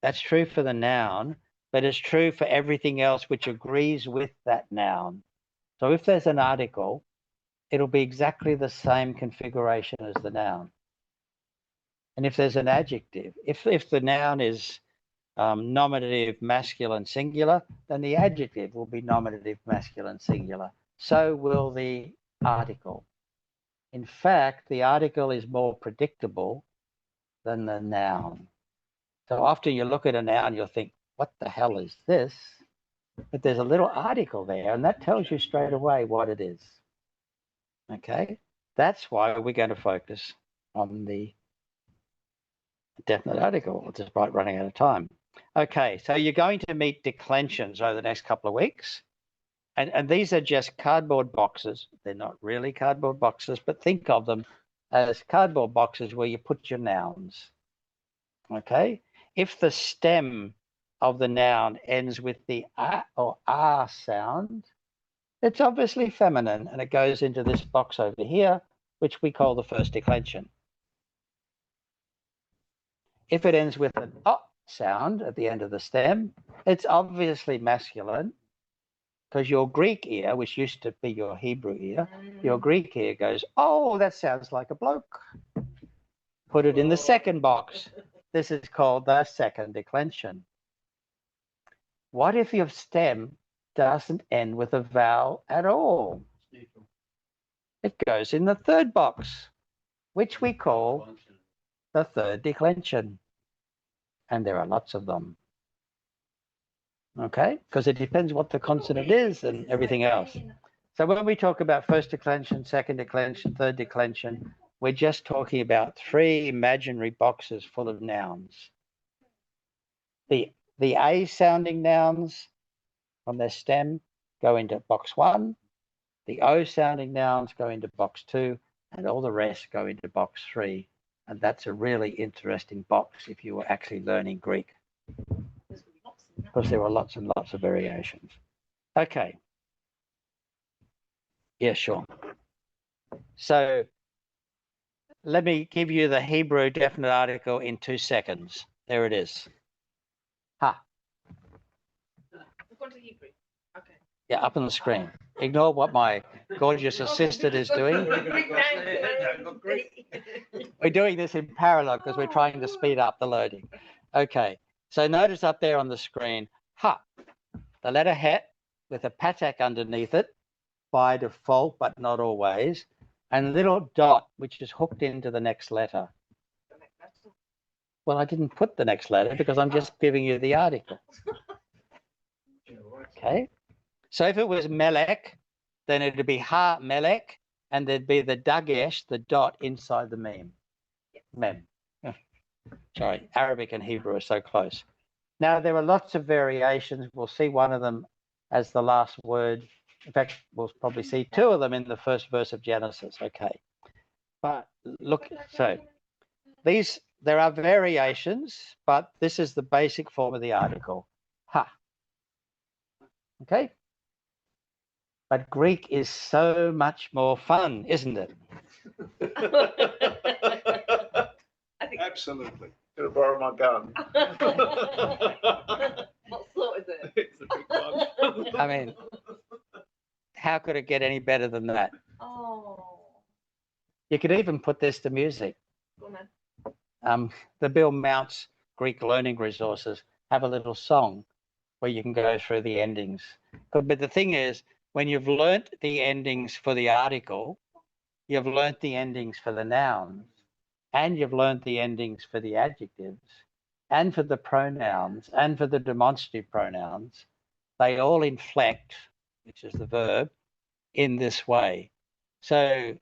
that's true for the noun, but it's true for everything else which agrees with that noun. So if there's an article, it'll be exactly the same configuration as the noun. And if there's an adjective, if the noun is nominative masculine singular, then the adjective will be nominative masculine singular. So will the article. In fact, the article is more predictable than the noun. So often you look at a noun, you'll think, what the hell is this? But there's a little article there, and that tells you straight away what it is. Okay? That's why we're going to focus on the definite article. It's just about running out of time. Okay, so you're going to meet declensions over the next couple of weeks. And these are just cardboard boxes. They're not really cardboard boxes, but think of them as cardboard boxes where you put your nouns. Okay? If the stem of the noun ends with the a or r sound, it's obviously feminine, and it goes into this box over here, which we call the first declension. If it ends with an o sound at the end of the stem, it's obviously masculine, because your Greek ear, which used to be your Hebrew ear, your Greek ear goes, oh, that sounds like a bloke. Put it in the second box. This is called the second declension. What if your stem doesn't end with a vowel at all? It goes in the third box, which we call the third declension. And there are lots of them. Okay, because it depends what the consonant is and everything else. So when we talk about first declension, second declension, third declension, we're just talking about 3 imaginary boxes full of nouns. The A sounding nouns from their stem go into box 1. The O sounding nouns go into box 2, and all the rest go into box 3. And that's a really interesting box if you were actually learning Greek, because there were lots and lots of variations. Okay. Yeah, sure. So let me give you the Hebrew definite article in 2 seconds. There it is. Ha. Okay. Yeah, up on the screen. Ignore what my gorgeous assistant is doing. We're doing this in parallel because we're trying to speed up the loading. Okay, so notice up there on the screen, ha, the letter het with a patak underneath it by default, but not always, and a little dot which is hooked into the next letter. Well, I didn't put the next letter because I'm just giving you the article. Okay, so if it was melek, then it'd be ha melek, and there'd be the dagesh, the dot inside the mem. Mem. Sorry, Arabic and Hebrew are so close. Now, there are lots of variations. We'll see one of them as the last word. In fact, we'll probably see 2 of them in the first verse of Genesis. Okay. But look, so there are variations, but this is the basic form of the article. Ha. Okay. But Greek is so much more fun, isn't it? Absolutely. Gonna borrow my gun. What sort is it? It's a big one. I mean, how could it get any better than that? Oh. You could even put this to music. Go on then. The Bill Mounts Greek learning resources have a little song where you can go through the endings. But the thing is, when you've learnt the endings for the article, you've learnt the endings for the nouns, and you've learnt the endings for the adjectives, and for the pronouns, and for the demonstrative pronouns. They all inflect, which is the verb, in this way. So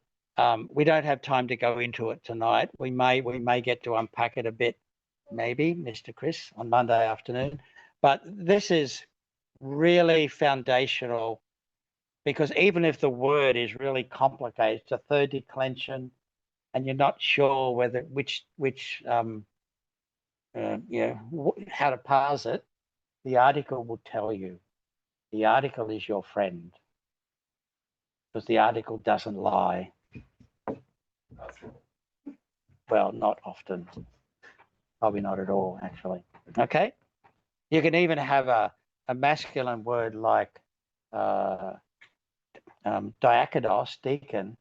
we don't have time to go into it tonight. We may get to unpack it a bit, maybe, Mr. Chris, on Monday afternoon. But this is really foundational, because even if the word is really complicated, it's a third declension, and you're not sure whether how to parse it, the article will tell you. The article is your friend, because the article doesn't lie. Well, not often. Probably not at all, actually. Okay. You can even have a masculine word like diakonos, deacon,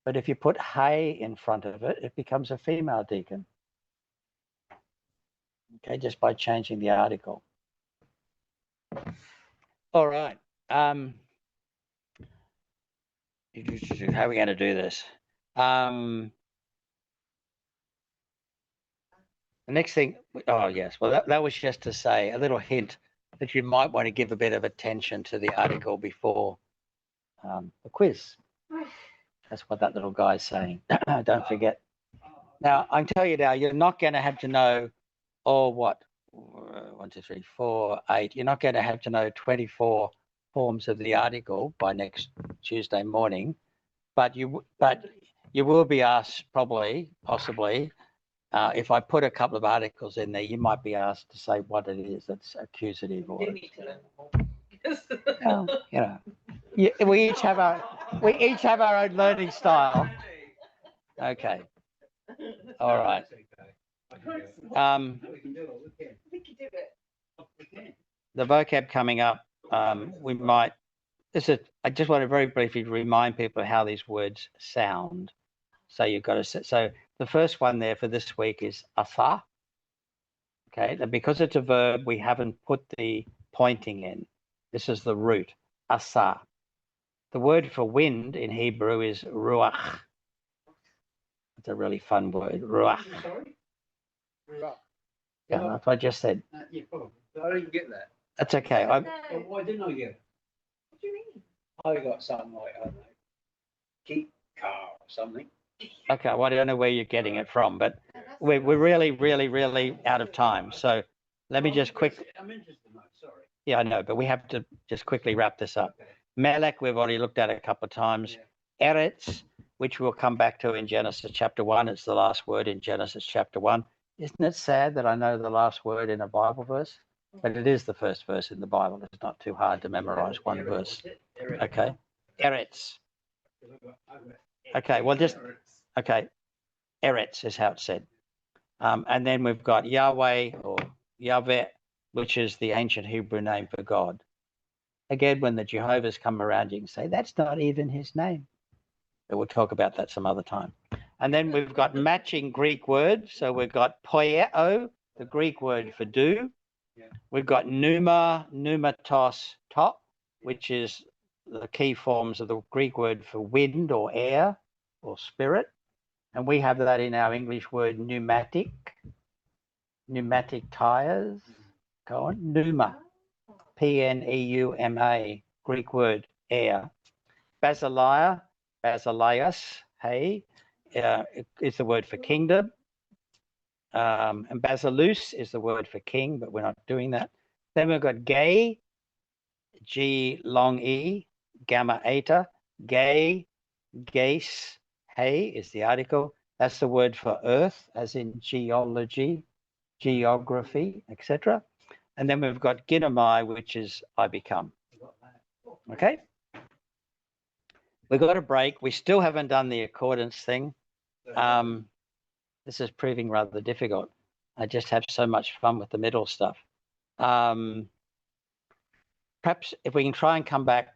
but if you put hey in front of it, it becomes a female deacon. Okay, just by changing the article. All right. How are we going to do this? The next thing, oh yes, well that was just to say a little hint that you might want to give a bit of attention to the article before the quiz. That's what that little guy's saying. Don't forget. Now, I can tell you now, you're not going to have to know all what, 1, 2, 3, 4, 8. You're not going to have to know 24 forms of the article by next Tuesday morning, but you will be asked possibly, if I put a couple of articles in there, you might be asked to say what it is that's accusative or, you know, we each have our own learning style. Okay. All right. The vocab coming up, we might. I just want to very briefly remind people how these words sound. So you've got to. So the first one there for this week is asa. Okay, and because it's a verb, we haven't put the pointing in. This is the root, asa. The word for wind in Hebrew is ruach. It's a really fun word, ruach. Yeah, that's what I just said. Yeah, probably. I didn't get that. That's okay. Why didn't I get it? What do you mean? I got something like, I don't know, keep car or something. Okay, well, I don't know where you're getting it from, but we're really, really, really out of time. So let me just I'm interested, mate, sorry. Yeah, I know, but we have to just quickly wrap this up. Okay. Melech, we've already looked at it a couple of times. Eretz, which we'll come back to in Genesis chapter 1. It's the last word in Genesis chapter 1. Isn't it sad that I know the last word in a Bible verse? But it is the first verse in the Bible. It's not too hard to memorize one verse. Okay. Eretz. Okay, well, okay. Eretz is how it's said. And then we've got Yahweh or Yahweh, which is the ancient Hebrew name for God. Again, when the Jehovah's come around, you can say, that's not even his name. But we'll talk about that some other time. And then we've got matching Greek words. So we've got poieo, the Greek word for do. We've got pneuma, pneumatos, top, which is the key forms of the Greek word for wind or air or spirit. And we have that in our English word pneumatic tires. Go on, pneuma, Pneuma, Greek word air. Basileia, hey, is the word for kingdom. And basilus is the word for king, but we're not doing that. Then we've got gay, G long E, gamma eta, gay, gaze, hey is the article. That's the word for earth, as in geology, geography, etc. And then we've got ginomai, which is I become. Okay. We've got a break. We still haven't done the accordance thing. This is proving rather difficult. I just have so much fun with the middle stuff. Perhaps if we can try and come back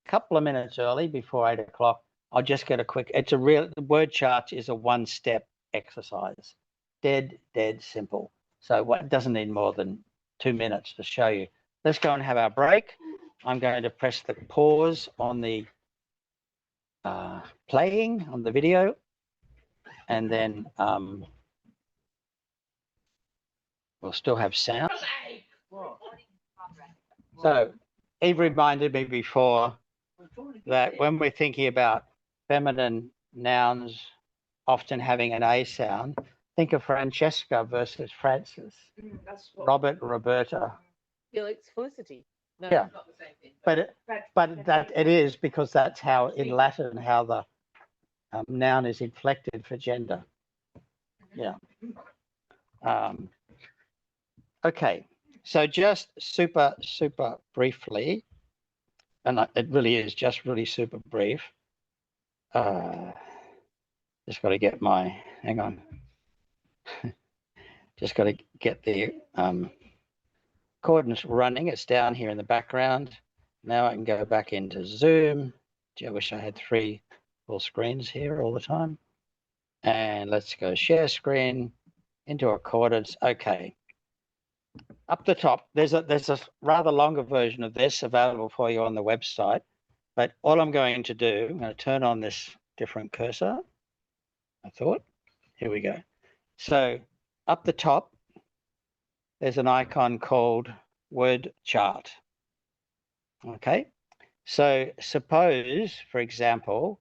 a couple of minutes early before 8 o'clock, I'll just get a quick, the word chart is a one-step exercise. Dead simple. So it doesn't need more than 2 minutes to show you. Let's go and have our break. I'm going to press the pause on the playing on the video, and then we'll still have sound. So Eve reminded me before that when we're thinking about feminine nouns often having an A sound, think of Francesca versus Francis, Robert, Roberta. Felix, Felicity. No, Yeah. it's not the same thing. But that it is, because that's how in Latin how the noun is inflected for gender. Yeah. Okay, so just super briefly, and it really is just really super brief. Just got to get my, hang on. Just got to get the coordinates running. It's down here in the background. Now I can go back into Zoom. Gee, I wish I had 3 full screens here all the time. And let's go share screen. into accordance. Okay. Up the top, there's a rather longer version of this available for you on the website. But all I'm going to do, I'm going to turn on this different cursor. I thought, here we go. So up the top, there's an icon called word chart. Okay. So suppose, for example,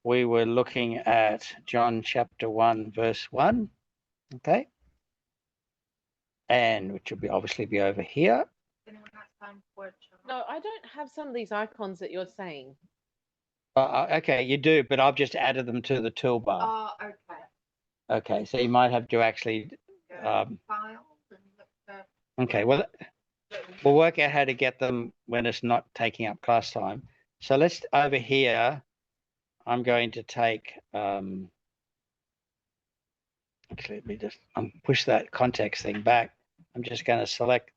we were looking at John chapter 1, verse 1. Okay. And which will be obviously be over here. No, I don't have some of these icons that you're saying. Okay, you do, but I've just added them to the toolbar. Oh, okay. Okay, so you might have to actually. Files and look at Okay, well, we'll work out how to get them when it's not taking up class time. So let's over here. I'm going to take. Actually, let me just push that context thing back. I'm just going to select.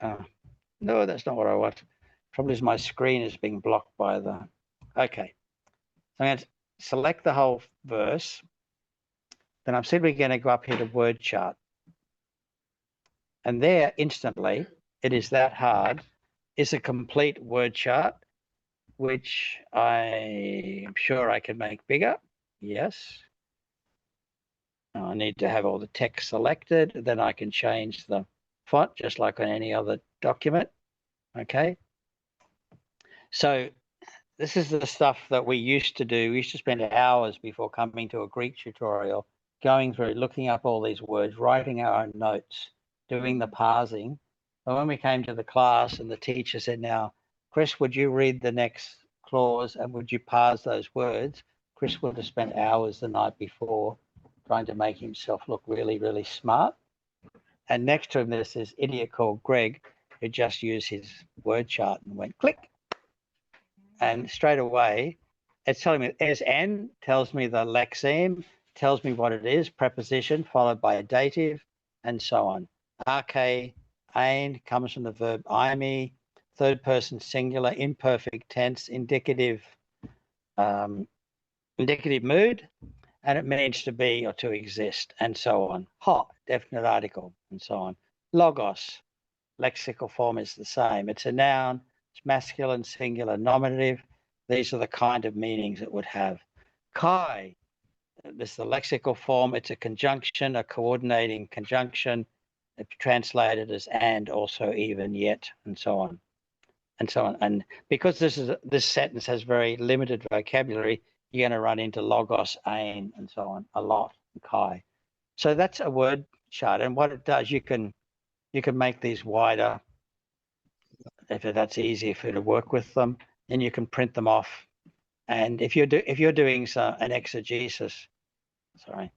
No, that's not what I want. Probably is my screen is being blocked by the. Okay. So I'm going to select the whole verse. Then I'm simply going to go up here to word chart. And there instantly, it is that hard, is a complete word chart, which I am sure I can make bigger. Yes. I need to have all the text selected. Then I can change the font just like on any other document. Okay. So this is the stuff that we used to do. We used to spend hours before coming to a Greek tutorial, going through, looking up all these words, writing our own notes, doing the parsing. But when we came to the class and the teacher said, now, Chris, would you read the next clause and would you parse those words? Chris would have spent hours the night before trying to make himself look really, really smart. And next to him, there's this idiot called Greg who just used his word chart and went click. And straight away, it's telling me as N tells me the lexeme, tells me what it is, preposition followed by a dative, and so on. Arche, ain comes from the verb aimi, third person singular, imperfect tense, indicative mood, and it means to be or to exist, and so on. Ha, definite article, and so on. Logos, lexical form is the same. It's a noun. It's masculine, singular, nominative. These are the kind of meanings it would have. Kai, this is the lexical form. It's a conjunction, a coordinating conjunction. It's translated as and, also, even, yet, and so on, and so on. And because this sentence has very limited vocabulary, you're going to run into logos, ain, and so on a lot. Kai. So that's a word chart, and what it does, you can make these wider if that's easier for you to work with them, and you can print them off. And if you're doing an exegesis, sorry,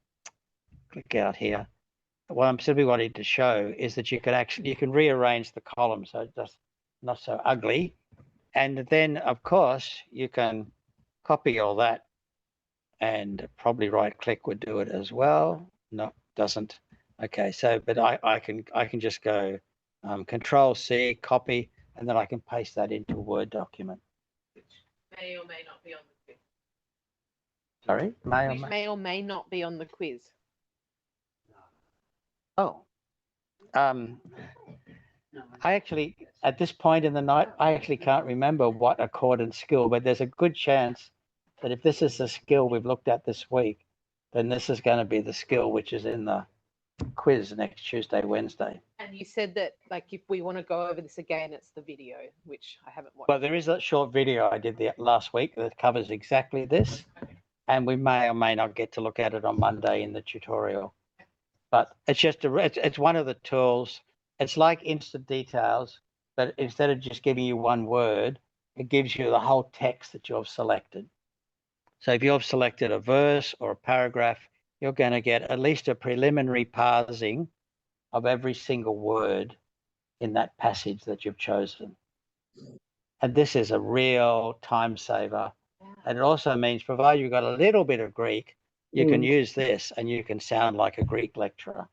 click out here. What I'm simply wanting to show is that you can rearrange the columns so it's just not so ugly. And then of course you can copy all that, and probably right click would do it as well. No, doesn't. Okay, so but I can just go Control C, copy, and then I can paste that into a Word document. May or may not be on the quiz. Sorry, May or may not be on the quiz. Oh, I actually, at this point in the night, I actually can't remember what accordance skill, but there's a good chance that if this is the skill we've looked at this week, then this is going to be the skill which is in the quiz next Tuesday, Wednesday. And you said that, like, if we want to go over this again, it's the video, which I haven't watched. Well, there is a short video I did last week that covers exactly this, and we may or may not get to look at it on Monday in the tutorial. But it's just it's one of the tools. It's like instant details, but instead of just giving you one word, it gives you the whole text that you've selected. So if you've selected a verse or a paragraph, you're going to get at least a preliminary parsing of every single word in that passage that you've chosen. And this is a real time saver. And it also means, provided you've got a little bit of Greek, you can use this and you can sound like a Greek lecturer.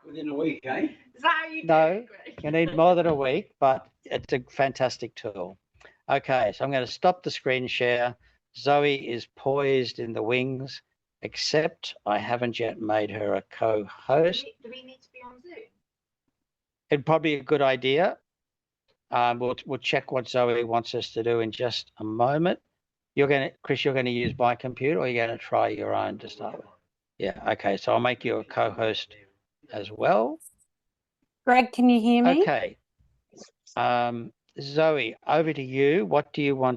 Within a week, eh? Is that how you do No, it, Greg? you need more than a week, but it's a fantastic tool. Okay, so I'm going to stop the screen share. Zoe is poised in the wings, except I haven't yet made her a co-host. Do we need to be on Zoom? It'd probably be a good idea. We'll check what Zoe wants us to do in just a moment. Chris, you're gonna use my computer, or you're gonna try your own to start with? Yeah, okay, so I'll make you a co-host as well. Greg, can you hear me? Okay. Zoe, over to you. What do you want